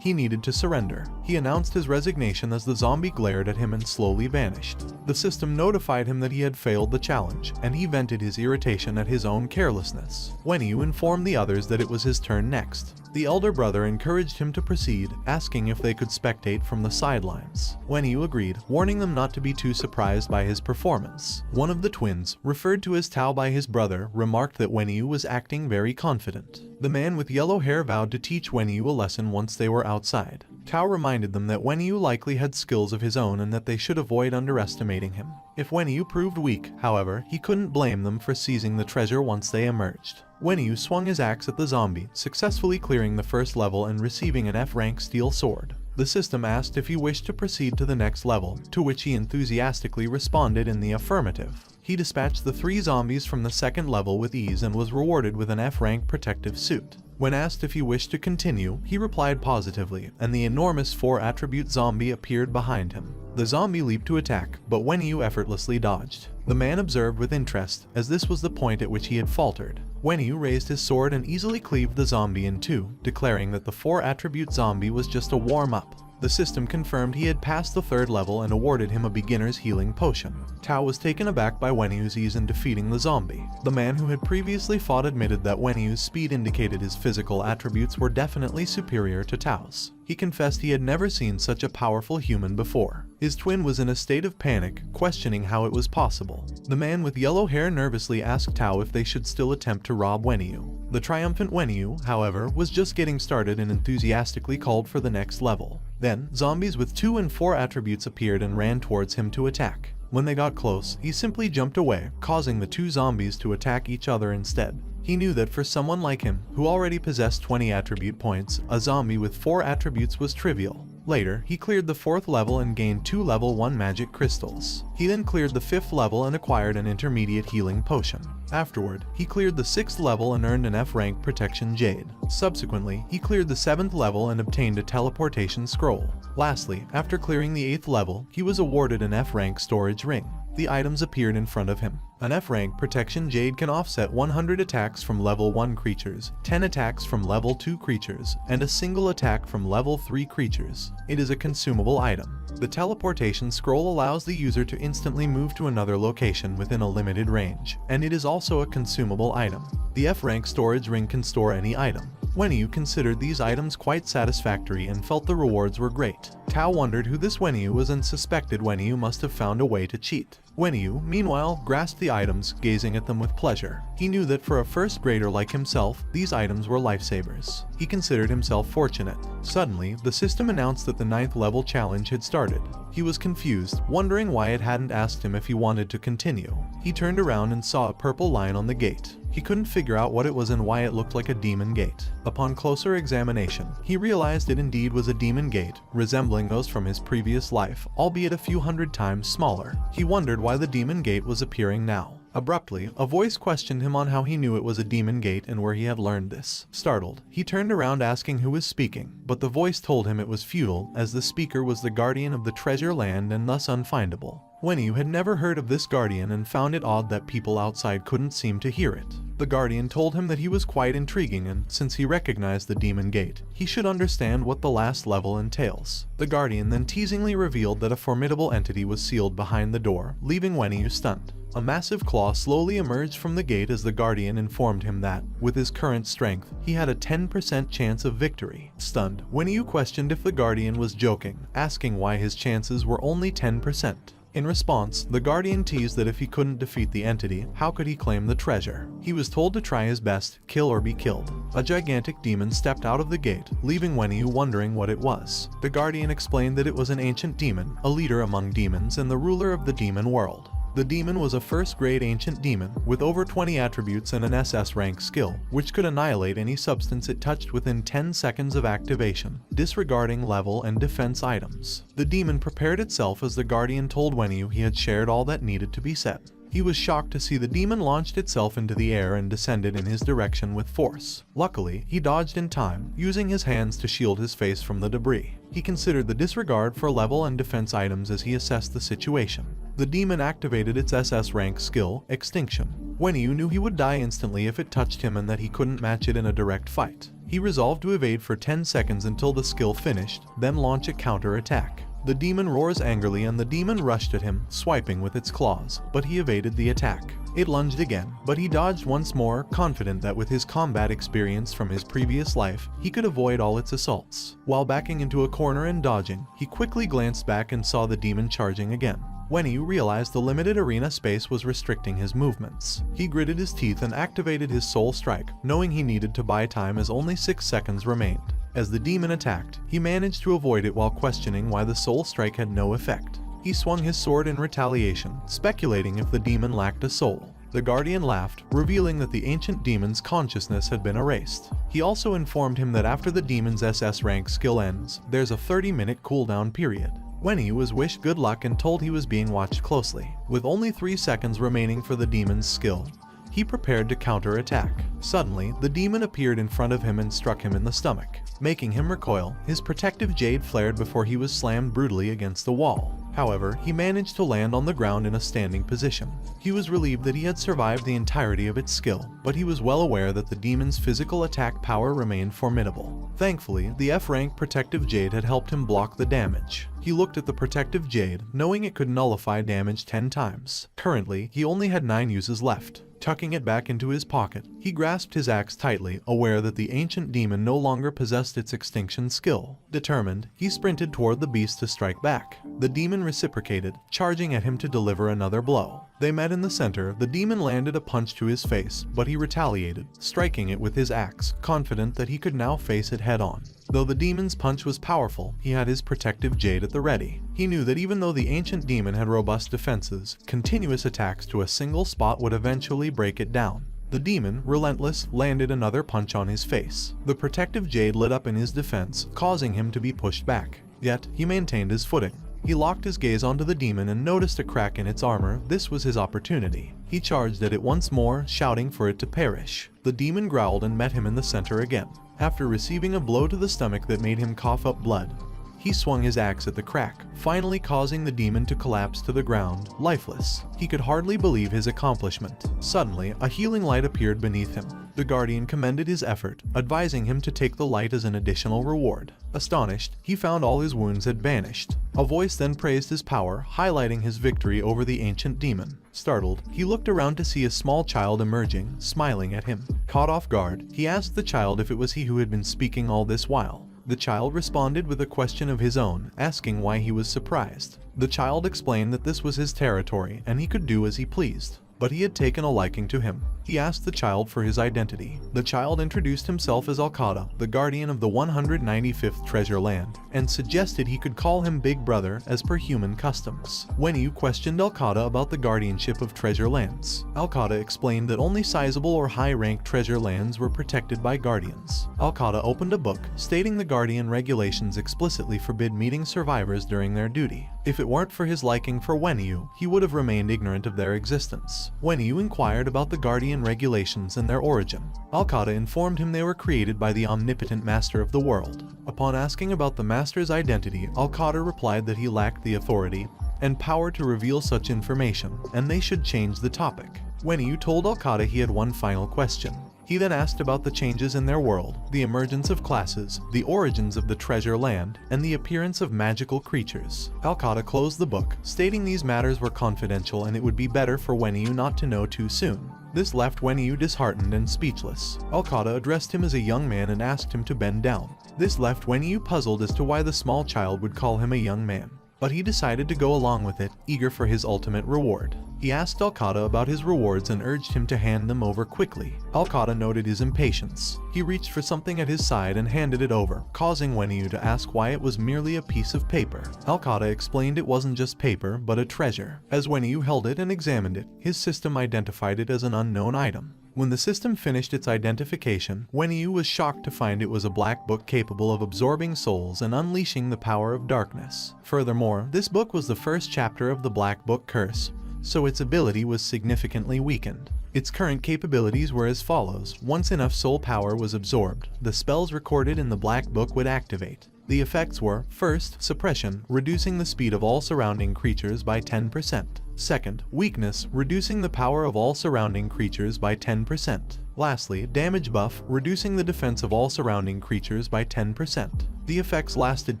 he needed to surrender. He announced his resignation as the zombie glared at him and slowly vanished. The system notified him that he had failed the challenge, and he vented his irritation at his own carelessness. Wenyu informed the others that it was his turn next. The elder brother encouraged him to proceed, asking if they could spectate from the sidelines. Wenyu agreed, warning them not to be too surprised by his performance. One of the twins, referred to as Tao by his brother, remarked that Wenyu was acting very confident. The man with yellow hair vowed to teach Wenyu a lesson once they were outside. Tao reminded them that Wenyu likely had skills of his own and that they should avoid underestimating him. If Wenyu proved weak, however, he couldn't blame them for seizing the treasure once they emerged. Wenyu swung his axe at the zombie, successfully clearing the first level and receiving an F-rank steel sword. The system asked if he wished to proceed to the next level, to which he enthusiastically responded in the affirmative. He dispatched the 3 zombies from the second level with ease and was rewarded with an F-rank protective suit. When asked if he wished to continue, he replied positively, and the enormous 4-attribute zombie appeared behind him. The zombie leaped to attack, but Wenyu effortlessly dodged. The man observed with interest, as this was the point at which he had faltered. Wenyu raised his sword and easily cleaved the zombie in 2, declaring that the 4-attribute zombie was just a warm-up. The system confirmed he had passed the 3rd level and awarded him a beginner's healing potion. Tao was taken aback by Wenyu's ease in defeating the zombie. The man who had previously fought admitted that Wenyu's speed indicated his physical attributes were definitely superior to Tao's. He confessed he had never seen such a powerful human before. His twin was in a state of panic, questioning how it was possible. The man with yellow hair nervously asked Tao if they should still attempt to rob Wenyu. The triumphant Wenyu, however, was just getting started and enthusiastically called for the next level. Then, zombies with 2 and 4 attributes appeared and ran towards him to attack. When they got close, he simply jumped away, causing the two zombies to attack each other instead. He knew that for someone like him, who already possessed 20 attribute points, a zombie with 4 attributes was trivial. Later, he cleared the 4th level and gained 2 level 1 magic crystals. He then cleared the 5th level and acquired an intermediate healing potion. Afterward, he cleared the 6th level and earned an F rank protection jade. Subsequently, he cleared the 7th level and obtained a teleportation scroll. Lastly, after clearing the 8th level, he was awarded an F rank storage ring. The items appeared in front of him. An F rank protection jade can offset 100 attacks from level 1 creatures, 10 attacks from level 2 creatures, and a single attack from level 3 creatures. It is a consumable item. The teleportation scroll allows the user to instantly move to another location within a limited range, and it is also a consumable item. The F rank storage ring can store any item. Wenyu considered these items quite satisfactory and felt the rewards were great. Tao wondered who this Wenyu was and suspected Wenyu must have found a way to cheat. Wenyu, meanwhile, grasped the items, gazing at them with pleasure. He knew that for a first grader like himself, these items were lifesavers. He considered himself fortunate. Suddenly, the system announced that the 9th level challenge had started. He was confused, wondering why it hadn't asked him if he wanted to continue. He turned around and saw a purple line on the gate. He couldn't figure out what it was and why it looked like a demon gate. Upon closer examination, he realized it indeed was a demon gate, resembling those from his previous life, albeit a few hundred times smaller. He wondered why the demon gate was appearing now. Abruptly, a voice questioned him on how he knew it was a demon gate and where he had learned this. Startled, he turned around asking who was speaking, but the voice told him it was futile, as the speaker was the guardian of the treasure land and thus unfindable. Wenyu had never heard of this guardian and found it odd that people outside couldn't seem to hear it. The guardian told him that he was quite intriguing and, since he recognized the demon gate, he should understand what the last level entails. The guardian then teasingly revealed that a formidable entity was sealed behind the door, leaving Wenyu stunned. A massive claw slowly emerged from the gate as the guardian informed him that, with his current strength, he had a 10% chance of victory. Stunned, Wenyu questioned if the guardian was joking, asking why his chances were only 10%. In response, the guardian teased that if he couldn't defeat the entity, how could he claim the treasure? He was told to try his best, kill or be killed. A gigantic demon stepped out of the gate, leaving Wenyu wondering what it was. The guardian explained that it was an ancient demon, a leader among demons and the ruler of the demon world. The demon was a first-grade ancient demon, with over 20 attributes and an SS rank skill, which could annihilate any substance it touched within 10 seconds of activation, disregarding level and defense items. The demon prepared itself as the guardian told Wenyu he had shared all that needed to be said. He was shocked to see the demon launched itself into the air and descended in his direction with force. Luckily, he dodged in time, using his hands to shield his face from the debris. He considered the disregard for level and defense items as he assessed the situation. The demon activated its SS rank skill, Extinction. Wenyu knew he would die instantly if it touched him and that he couldn't match it in a direct fight. He resolved to evade for 10 seconds until the skill finished, then launch a counter-attack. The demon roars angrily and the demon rushed at him, swiping with its claws, but he evaded the attack. It lunged again, but he dodged once more, confident that with his combat experience from his previous life, he could avoid all its assaults. While backing into a corner and dodging, he quickly glanced back and saw the demon charging again. Wenyu realized the limited arena space was restricting his movements. He gritted his teeth and activated his soul strike, knowing he needed to buy time as only 6 seconds remained. As the demon attacked, he managed to avoid it while questioning why the soul strike had no effect. He swung his sword in retaliation, speculating if the demon lacked a soul. The guardian laughed, revealing that the ancient demon's consciousness had been erased. He also informed him that after the demon's SS rank skill ends, there's a 30-minute cooldown period. Wenyu was wished good luck and told he was being watched closely. With only 3 seconds remaining for the demon's skill, he prepared to counter-attack. Suddenly, the demon appeared in front of him and struck him in the stomach. Making him recoil, his protective jade flared before he was slammed brutally against the wall. However, he managed to land on the ground in a standing position. He was relieved that he had survived the entirety of its skill, but he was well aware that the demon's physical attack power remained formidable. Thankfully, the F-rank protective jade had helped him block the damage. He looked at the protective jade, knowing it could nullify damage 10 times. Currently, he only had 9 uses left. Tucking it back into his pocket, he grasped his axe tightly, aware that the ancient demon no longer possessed its extinction skill. Determined, he sprinted toward the beast to strike back. The demon reciprocated, charging at him to deliver another blow. They met in the center. The demon landed a punch to his face, but he retaliated, striking it with his axe, confident that he could now face it head-on. Though the demon's punch was powerful, he had his protective jade at the ready. He knew that even though the ancient demon had robust defenses, continuous attacks to a single spot would eventually break it down. The demon, relentless, landed another punch on his face. The protective jade lit up in his defense, causing him to be pushed back. Yet, he maintained his footing. He locked his gaze onto the demon and noticed a crack in its armor. This was his opportunity. He charged at it once more, shouting for it to perish. The demon growled and met him in the center again. After receiving a blow to the stomach that made him cough up blood, he swung his axe at the crack, finally causing the demon to collapse to the ground, lifeless. He could hardly believe his accomplishment. Suddenly, a healing light appeared beneath him. The guardian commended his effort, advising him to take the light as an additional reward. Astonished, he found all his wounds had vanished. A voice then praised his power, highlighting his victory over the ancient demon. Startled, he looked around to see a small child emerging, smiling at him. Caught off guard, he asked the child if it was he who had been speaking all this while. The child responded with a question of his own, asking why he was surprised. The child explained that this was his territory and he could do as he pleased, but he had taken a liking to him. He asked the child for his identity. The child introduced himself as Alcada, the guardian of the 195th treasure land, and suggested he could call him Big Brother as per human customs. Wenyu questioned Alcada about the guardianship of treasure lands. Alcada explained that only sizable or high-ranked treasure lands were protected by guardians. Alcada opened a book, stating the guardian regulations explicitly forbid meeting survivors during their duty. If it weren't for his liking for Wenyu, he would have remained ignorant of their existence. Wenyu inquired about the guardian regulations and their origin. Alcada informed him they were created by the omnipotent master of the world. Upon asking about the master's identity, Alcada replied that he lacked the authority and power to reveal such information, and they should change the topic. Wenyu told Alcada he had one final question. He then asked about the changes in their world, the emergence of classes, the origins of the treasure land, and the appearance of magical creatures. Alcada closed the book, stating these matters were confidential and it would be better for Wenyu not to know too soon. This left Wenyu disheartened and speechless. Alcada addressed him as a young man and asked him to bend down. This left Wenyu puzzled as to why the small child would call him a young man, but he decided to go along with it, eager for his ultimate reward. He asked Alcada about his rewards and urged him to hand them over quickly. Alcada noted his impatience. He reached for something at his side and handed it over, causing Wenyu to ask why it was merely a piece of paper. Alcada explained it wasn't just paper, but a treasure. As Wenyu held it and examined it, his system identified it as an unknown item. When the system finished its identification, Wenyu was shocked to find it was a black book capable of absorbing souls and unleashing the power of darkness. Furthermore, this book was the first chapter of the Black Book Curse, so its ability was significantly weakened. Its current capabilities were as follows. Once enough soul power was absorbed, the spells recorded in the Black Book would activate. The effects were, first, suppression, reducing the speed of all surrounding creatures by 10%. Second, weakness, reducing the power of all surrounding creatures by 10%. Lastly, damage buff, reducing the defense of all surrounding creatures by 10%. The effects lasted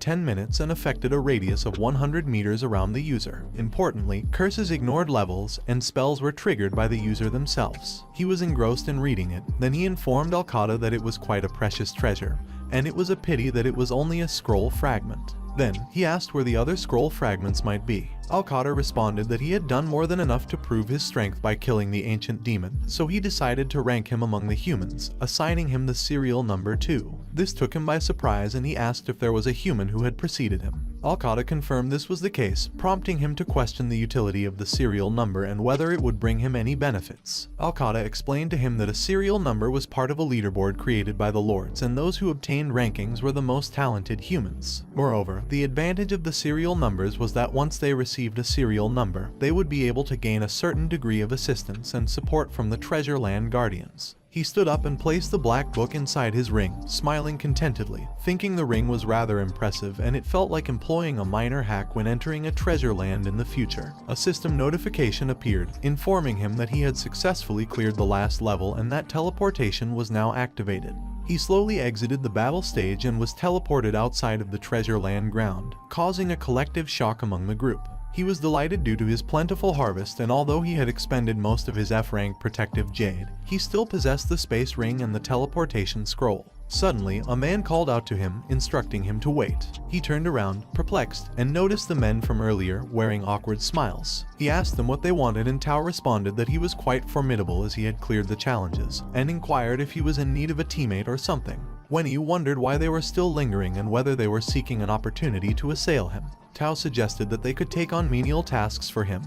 10 minutes and affected a radius of 100 meters around the user. Importantly, curses ignored levels, and spells were triggered by the user themselves. He was engrossed in reading it, then he informed Alcada that it was quite a precious treasure, and it was a pity that it was only a scroll fragment. Then, he asked where the other scroll fragments might be. Alcada responded that he had done more than enough to prove his strength by killing the ancient demon, so he decided to rank him among the humans, assigning him the serial number 2. This took him by surprise and he asked if there was a human who had preceded him. Alcada confirmed this was the case, prompting him to question the utility of the serial number and whether it would bring him any benefits. Alcada explained to him that a serial number was part of a leaderboard created by the lords, and those who obtained rankings were the most talented humans. Moreover, the advantage of the serial numbers was that once they received a serial number, they would be able to gain a certain degree of assistance and support from the treasure land guardians. He stood up and placed the black book inside his ring, smiling contentedly, thinking the ring was rather impressive and it felt like employing a minor hack when entering a treasure land in the future. A system notification appeared, informing him that he had successfully cleared the last level and that teleportation was now activated. He slowly exited the battle stage and was teleported outside of the treasure land ground, causing a collective shock among the group. He was delighted due to his plentiful harvest, and although he had expended most of his F-rank protective jade, he still possessed the space ring and the teleportation scroll. Suddenly, a man called out to him, instructing him to wait. He turned around, perplexed, and noticed the men from earlier wearing awkward smiles. He asked them what they wanted, and Tao responded that he was quite formidable as he had cleared the challenges, and inquired if he was in need of a teammate or something. Wenyu wondered why they were still lingering and whether they were seeking an opportunity to assail him. Tao suggested that they could take on menial tasks for him,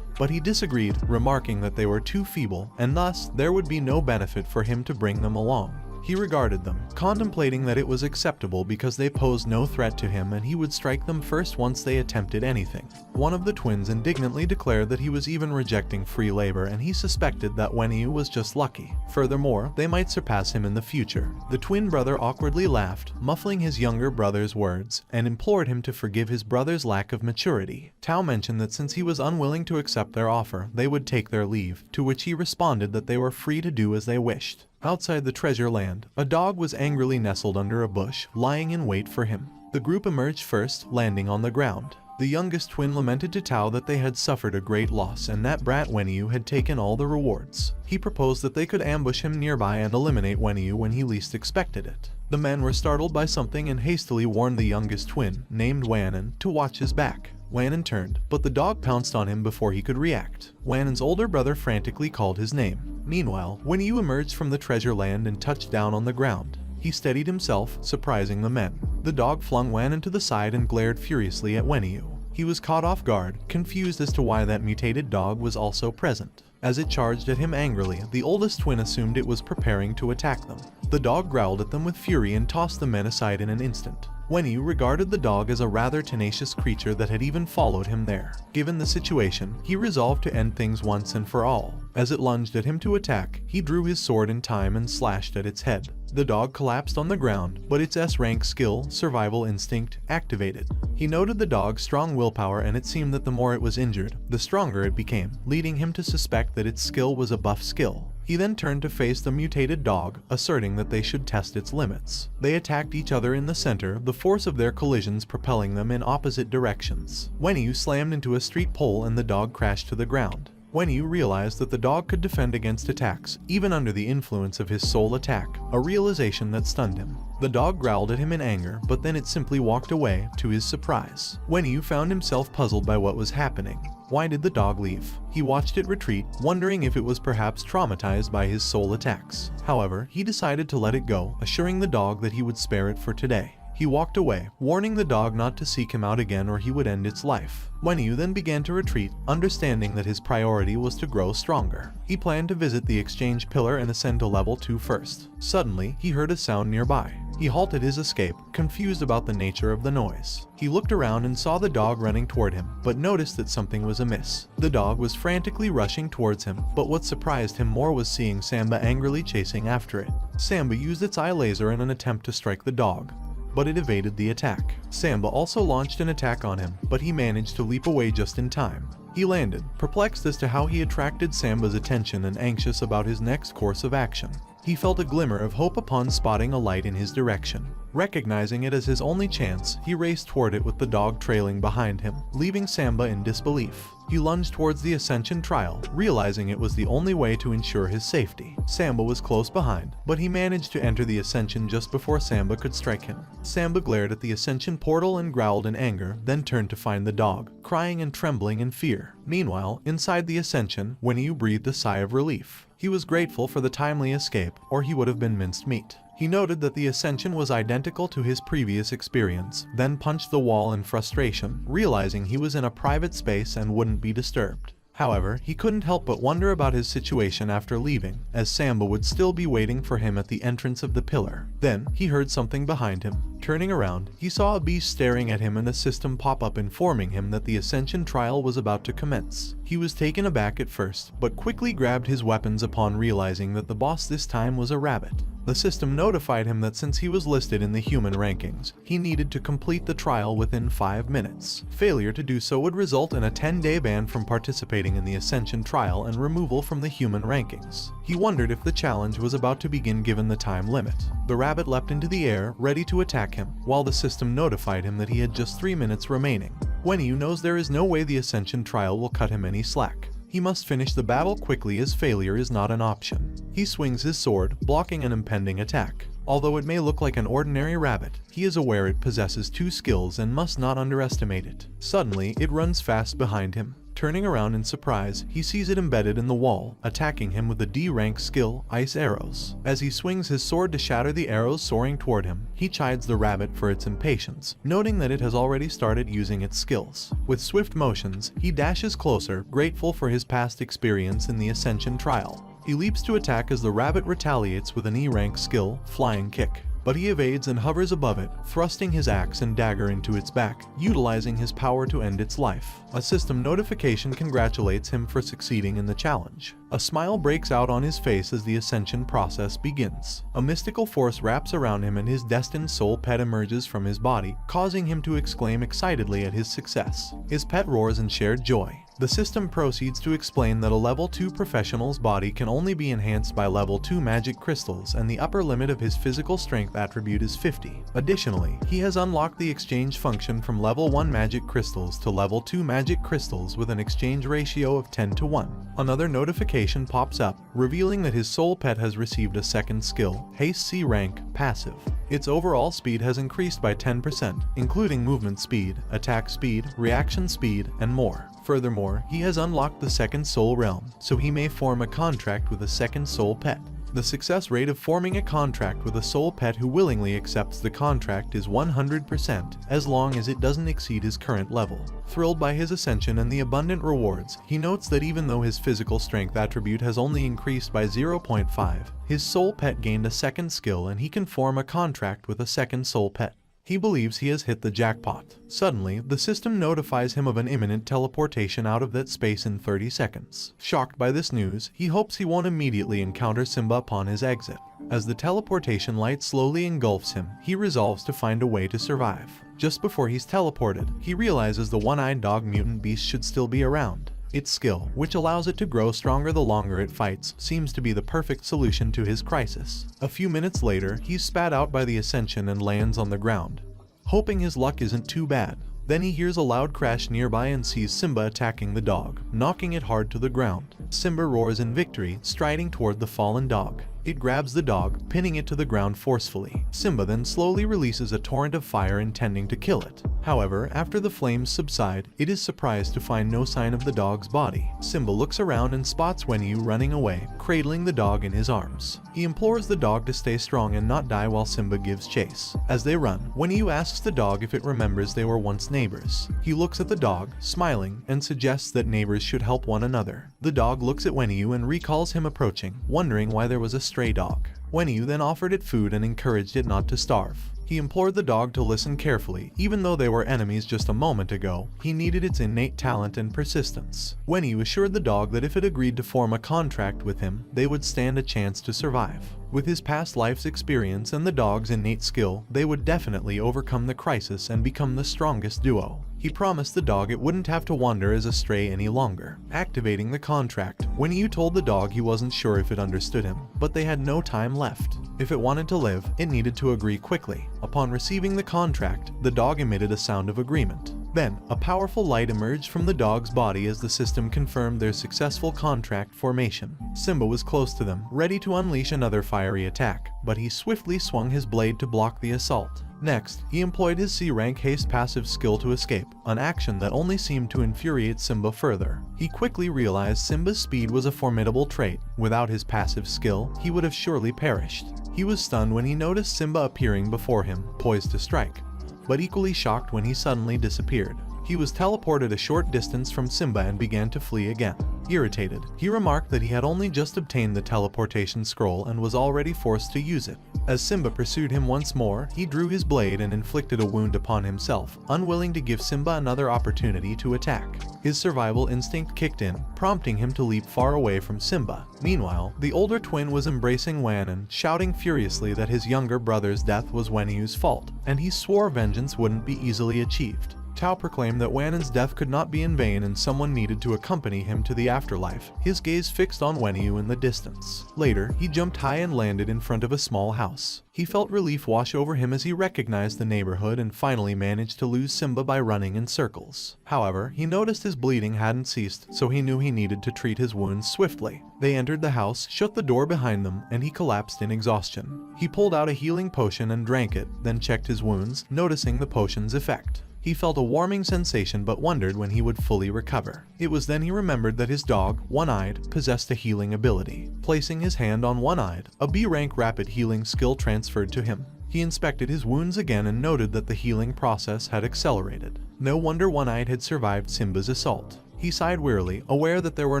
but he disagreed, remarking that they were too feeble and thus there would be no benefit for him to bring them along. He regarded them, contemplating that it was acceptable because they posed no threat to him and he would strike them first once they attempted anything. One of the twins indignantly declared that he was even rejecting free labor and he suspected that Wenyu was just lucky. Furthermore, they might surpass him in the future. The twin brother awkwardly laughed, muffling his younger brother's words, and implored him to forgive his brother's lack of maturity. Tao mentioned that since he was unwilling to accept their offer, they would take their leave, to which he responded that they were free to do as they wished. Outside the treasure land, a dog was angrily nestled under a bush, lying in wait for him. The group emerged first, landing on the ground. The youngest twin lamented to Tao that they had suffered a great loss and that brat Wenyu had taken all the rewards. He proposed that they could ambush him nearby and eliminate Wenyu when he least expected it. The men were startled by something and hastily warned the youngest twin, named Wanan, to watch his back. Wanan turned, but the dog pounced on him before he could react. Wanan's older brother frantically called his name. Meanwhile, Wenyu emerged from the treasure land and touched down on the ground. He steadied himself, surprising the men. The dog flung Wanan to the side and glared furiously at Wenyu. He was caught off guard, confused as to why that mutated dog was also present. As it charged at him angrily, the oldest twin assumed it was preparing to attack them. The dog growled at them with fury and tossed the men aside in an instant. Wenyu regarded the dog as a rather tenacious creature that had even followed him there. Given the situation, he resolved to end things once and for all. As it lunged at him to attack, he drew his sword in time and slashed at its head. The dog collapsed on the ground, but its S-rank skill, survival instinct, activated. He noted the dog's strong willpower and it seemed that the more it was injured, the stronger it became, leading him to suspect that its skill was a buff skill. He then turned to face the mutated dog, asserting that they should test its limits. They attacked each other in the center, the force of their collisions propelling them in opposite directions. Wenyu slammed into a street pole and the dog crashed to the ground. Wenyu realized that the dog could defend against attacks, even under the influence of his soul attack, a realization that stunned him. The dog growled at him in anger, but then it simply walked away, to his surprise. Wenyu found himself puzzled by what was happening. Why did the dog leave? He watched it retreat, wondering if it was perhaps traumatized by his soul attacks. However, he decided to let it go, assuring the dog that he would spare it for today. He walked away, warning the dog not to seek him out again or he would end its life. Wenyu then began to retreat, understanding that his priority was to grow stronger. He planned to visit the exchange pillar and ascend to level 2 first. Suddenly, he heard a sound nearby. He halted his escape, confused about the nature of the noise. He looked around and saw the dog running toward him, but noticed that something was amiss. The dog was frantically rushing towards him, but what surprised him more was seeing Samba angrily chasing after it. Samba used its eye laser in an attempt to strike the dog, but it evaded the attack. Samba also launched an attack on him, but he managed to leap away just in time. He landed, perplexed as to how he attracted Samba's attention and anxious about his next course of action. He felt a glimmer of hope upon spotting a light in his direction. Recognizing it as his only chance, he raced toward it with the dog trailing behind him, leaving Samba in disbelief. He lunged towards the Ascension Trial, realizing it was the only way to ensure his safety. Samba was close behind, but he managed to enter the Ascension just before Samba could strike him. Samba glared at the Ascension portal and growled in anger, then turned to find the dog, crying and trembling in fear. Meanwhile, inside the Ascension, Wenyu breathed a sigh of relief. He was grateful for the timely escape, or he would have been minced meat. He noted that the Ascension was identical to his previous experience, then punched the wall in frustration, realizing he was in a private space and wouldn't be disturbed. However, he couldn't help but wonder about his situation after leaving, as Samba would still be waiting for him at the entrance of the pillar. Then, he heard something behind him. Turning around, he saw a beast staring at him and a system pop up informing him that the Ascension trial was about to commence. He was taken aback at first, but quickly grabbed his weapons upon realizing that the boss this time was a rabbit. The system notified him that since he was listed in the human rankings, he needed to complete the trial within 5 minutes. Failure to do so would result in a 10-day ban from participating in the Ascension trial and removal from the human rankings. He wondered if the challenge was about to begin given the time limit. The rabbit leapt into the air, ready to attack him, while the system notified him that he had just 3 minutes remaining. Wenyu knows there is no way the Ascension trial will cut him any slack. He must finish the battle quickly as failure is not an option. He swings his sword, blocking an impending attack. Although it may look like an ordinary rabbit, he is aware it possesses 2 skills and must not underestimate it. Suddenly, it runs fast behind him. Turning around in surprise, he sees it embedded in the wall, attacking him with a D-rank skill, Ice Arrows. As he swings his sword to shatter the arrows soaring toward him, he chides the rabbit for its impatience, noting that it has already started using its skills. With swift motions, he dashes closer, grateful for his past experience in the Ascension trial. He leaps to attack as the rabbit retaliates with an E-rank skill, Flying Kick. But he evades and hovers above it, thrusting his axe and dagger into its back, utilizing his power to end its life. A system notification congratulates him for succeeding in the challenge. A smile breaks out on his face as the ascension process begins. A mystical force wraps around him and his destined soul pet emerges from his body, causing him to exclaim excitedly at his success. His pet roars in shared joy. The system proceeds to explain that a level 2 professional's body can only be enhanced by level 2 magic crystals, and the upper limit of his physical strength attribute is 50. Additionally, he has unlocked the exchange function from level 1 magic crystals to level 2 magic crystals with an exchange ratio of 10:1. Another notification pops up, revealing that his soul pet has received a second skill, Haste C rank, passive. Its overall speed has increased by 10%, including movement speed, attack speed, reaction speed, and more. Furthermore, he has unlocked the second soul realm, so he may form a contract with a second soul pet. The success rate of forming a contract with a soul pet who willingly accepts the contract is 100%, as long as it doesn't exceed his current level. Thrilled by his ascension and the abundant rewards, he notes that even though his physical strength attribute has only increased by 0.5, his soul pet gained a second skill and he can form a contract with a second soul pet. He believes he has hit the jackpot. Suddenly, the system notifies him of an imminent teleportation out of that space in 30 seconds. Shocked by this news, he hopes he won't immediately encounter Simba upon his exit. As the teleportation light slowly engulfs him, he resolves to find a way to survive. Just before he's teleported, he realizes the one-eyed dog mutant beast should still be around. Its skill, which allows it to grow stronger the longer it fights, seems to be the perfect solution to his crisis. A few minutes later, he's spat out by the ascension and lands on the ground, hoping his luck isn't too bad. Then he hears a loud crash nearby and sees Simba attacking the dog, knocking it hard to the ground. Simba roars in victory, striding toward the fallen dog. It grabs the dog, pinning it to the ground forcefully. Simba then slowly releases a torrent of fire intending to kill it. However, after the flames subside, it is surprised to find no sign of the dog's body. Simba looks around and spots Wenyu running away, cradling the dog in his arms. He implores the dog to stay strong and not die while Simba gives chase. As they run, Wenyu asks the dog if it remembers they were once neighbors. He looks at the dog, smiling, and suggests that neighbors should help one another. The dog looks at Wenyu and recalls him approaching, wondering why there was a stray dog. Wenyu then offered it food and encouraged it not to starve. He implored the dog to listen carefully. Even though they were enemies just a moment ago, he needed its innate talent and persistence. Wenyu assured the dog that if it agreed to form a contract with him, they would stand a chance to survive. With his past life's experience and the dog's innate skill, they would definitely overcome the crisis and become the strongest duo. He promised the dog it wouldn't have to wander as a stray any longer. Activating the contract, Wenyu told the dog he wasn't sure if it understood him, but they had no time left. If it wanted to live, it needed to agree quickly. Upon receiving the contract, the dog emitted a sound of agreement. Then, a powerful light emerged from the dog's body as the system confirmed their successful contract formation. Simba was close to them, ready to unleash another fiery attack, but he swiftly swung his blade to block the assault. Next, he employed his C-rank haste passive skill to escape, an action that only seemed to infuriate Simba further. He quickly realized Simba's speed was a formidable trait. Without his passive skill, he would have surely perished. He was stunned when he noticed Simba appearing before him, poised to strike, but equally shocked when he suddenly disappeared. He was teleported a short distance from Simba and began to flee again. Irritated, he remarked that he had only just obtained the teleportation scroll and was already forced to use it. As Simba pursued him once more, he drew his blade and inflicted a wound upon himself, unwilling to give Simba another opportunity to attack. His survival instinct kicked in, prompting him to leap far away from Simba. Meanwhile, the older twin was embracing Wan and shouting furiously that his younger brother's death was Wenyu's fault, and he swore vengeance wouldn't be easily achieved. Tao proclaimed that Wanan's death could not be in vain and someone needed to accompany him to the afterlife, his gaze fixed on Wenyu in the distance. Later, he jumped high and landed in front of a small house. He felt relief wash over him as he recognized the neighborhood and finally managed to lose Simba by running in circles. However, he noticed his bleeding hadn't ceased, so he knew he needed to treat his wounds swiftly. They entered the house, shut the door behind them, and he collapsed in exhaustion. He pulled out a healing potion and drank it, then checked his wounds, noticing the potion's effect. He felt a warming sensation but wondered when he would fully recover. It was then he remembered that his dog, One-Eyed, possessed a healing ability. Placing his hand on One-Eyed, a B-rank rapid healing skill transferred to him. He inspected his wounds again and noted that the healing process had accelerated. No wonder One-Eyed had survived Simba's assault. He sighed wearily, aware that there were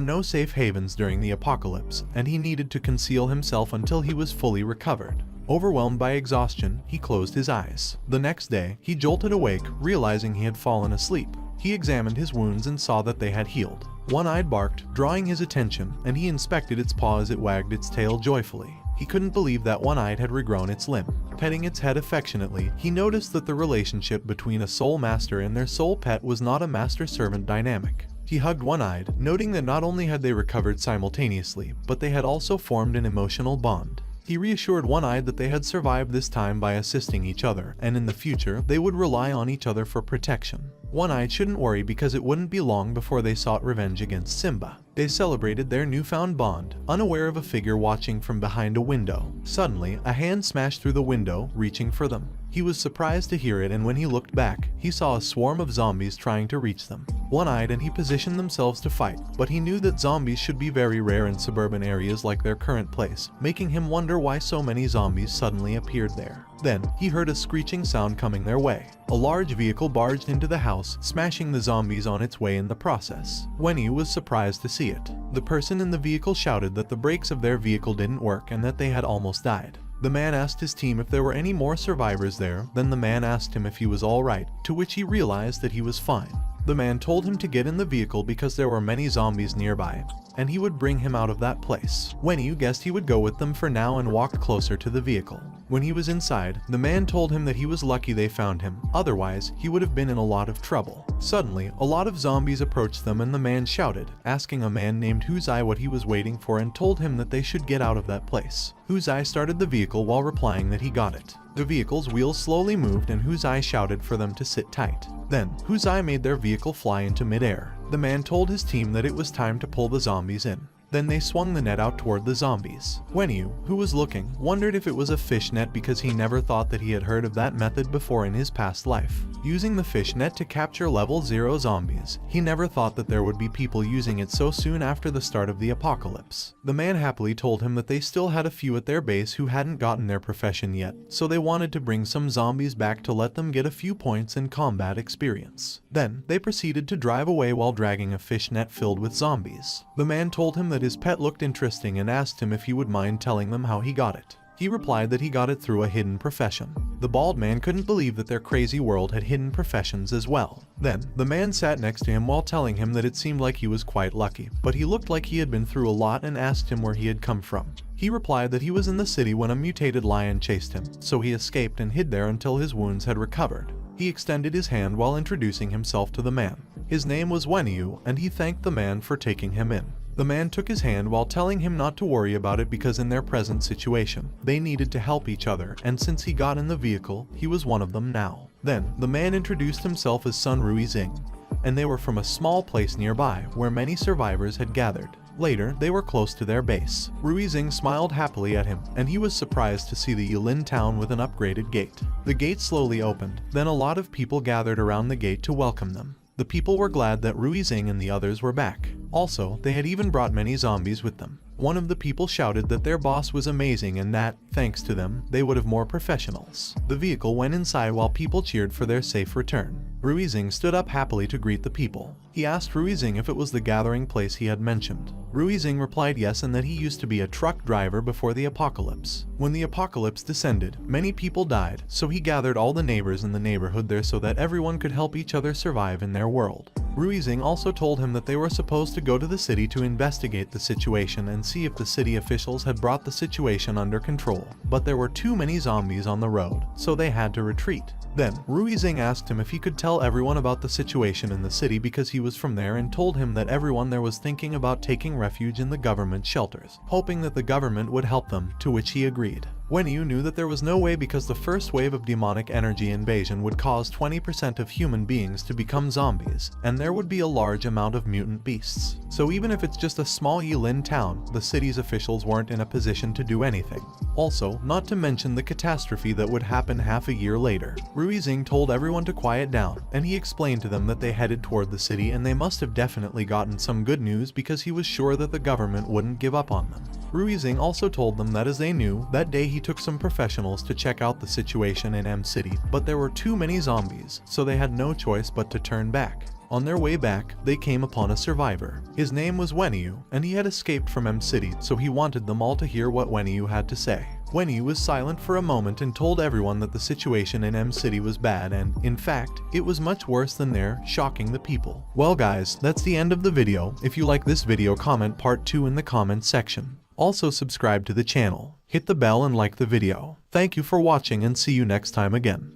no safe havens during the apocalypse, and he needed to conceal himself until he was fully recovered. Overwhelmed by exhaustion, he closed his eyes. The next day, he jolted awake, realizing he had fallen asleep. He examined his wounds and saw that they had healed. One-Eyed barked, drawing his attention, and he inspected its paw as it wagged its tail joyfully. He couldn't believe that One-Eyed had regrown its limb. Petting its head affectionately, he noticed that the relationship between a soul master and their soul pet was not a master-servant dynamic. He hugged One-Eyed, noting that not only had they recovered simultaneously, but they had also formed an emotional bond. He reassured One-Eyed that they had survived this time by assisting each other, and in the future, they would rely on each other for protection. One-Eyed shouldn't worry because it wouldn't be long before they sought revenge against Simba. They celebrated their newfound bond, unaware of a figure watching from behind a window. Suddenly, a hand smashed through the window, reaching for them. He was surprised to hear it, and when he looked back, he saw a swarm of zombies trying to reach them. One-Eyed and he positioned themselves to fight, but he knew that zombies should be very rare in suburban areas like their current place, making him wonder why so many zombies suddenly appeared there. Then, he heard a screeching sound coming their way. A large vehicle barged into the house, smashing the zombies on its way in the process. Wenyu was surprised to see it. The person in the vehicle shouted that the brakes of their vehicle didn't work and that they had almost died. The man asked his team if there were any more survivors there, then the man asked him if he was alright, to which he realized that he was fine. The man told him to get in the vehicle because there were many zombies nearby, and he would bring him out of that place. Wenyu guessed he would go with them for now and walked closer to the vehicle. When he was inside, the man told him that he was lucky they found him, otherwise he would have been in a lot of trouble. Suddenly, a lot of zombies approached them and the man shouted, asking a man named Huzai what he was waiting for and told him that they should get out of that place. Huzai started the vehicle while replying that he got it. The vehicle's wheels slowly moved and Huzai shouted for them to sit tight. Then, Huzai made their vehicle fly into midair. The man told his team that it was time to pull the zombies in. Then they swung the net out toward the zombies. Wenyu, who was looking, wondered if it was a fish net because he never thought that he had heard of that method before in his past life. Using the fish net to capture level 0 zombies, he never thought that there would be people using it so soon after the start of the apocalypse. The man happily told him that they still had a few at their base who hadn't gotten their profession yet, so they wanted to bring some zombies back to let them get a few points in combat experience. Then, they proceeded to drive away while dragging a fish net filled with zombies. The man told him that his pet looked interesting and asked him if he would mind telling them how he got it. He replied that he got it through a hidden profession. The bald man couldn't believe that their crazy world had hidden professions as well. Then, the man sat next to him while telling him that it seemed like he was quite lucky, but he looked like he had been through a lot and asked him where he had come from. He replied that he was in the city when a mutated lion chased him, so he escaped and hid there until his wounds had recovered. He extended his hand while introducing himself to the man. His name was Wenyu, and he thanked the man for taking him in. The man took his hand while telling him not to worry about it because in their present situation, they needed to help each other, and since he got in the vehicle, he was one of them now. Then, the man introduced himself as Sun Ruizing, and they were from a small place nearby where many survivors had gathered. Later, they were close to their base. Ruizing smiled happily at him, and he was surprised to see the Yulin town with an upgraded gate. The gate slowly opened, then a lot of people gathered around the gate to welcome them. The people were glad that Ruizing and the others were back. Also, they had even brought many zombies with them. One of the people shouted that their boss was amazing and that, thanks to them, they would have more professionals. The vehicle went inside while people cheered for their safe return. Ruizing stood up happily to greet the people. He asked Ruizing if it was the gathering place he had mentioned. Ruizing replied yes and that he used to be a truck driver before the apocalypse. When the apocalypse descended, many people died, so he gathered all the neighbors in the neighborhood there so that everyone could help each other survive in their world. Ruizing also told him that they were supposed to go to the city to investigate the situation and see if the city officials had brought the situation under control, but there were too many zombies on the road, so they had to retreat. Then, Ruizing asked him if he could tell everyone about the situation in the city because he was from there, and told him that everyone there was thinking about taking refuge in the government shelters, hoping that the government would help them, to which he agreed. Wenyu knew that there was no way because the first wave of demonic energy invasion would cause 20% of human beings to become zombies, and there would be a large amount of mutant beasts. So even if it's just a small Yilin town, the city's officials weren't in a position to do anything. Also, not to mention the catastrophe that would happen half a year later. Ruizing told everyone to quiet down, and he explained to them that they headed toward the city and they must have definitely gotten some good news because he was sure that the government wouldn't give up on them. Ruizing also told them that as they knew, that day he took some professionals to check out the situation in M City, but there were too many zombies, so they had no choice but to turn back. On their way back, they came upon a survivor. His name was Wenyu, and he had escaped from M City, so he wanted them all to hear what Wenyu had to say. Wenyu was silent for a moment and told everyone that the situation in M City was bad and, in fact, it was much worse than there, shocking the people. Well guys, that's the end of the video. If you like this video, comment part 2 in the comments section. Also subscribe to the channel, hit the bell and like the video. Thank you for watching and see you next time again.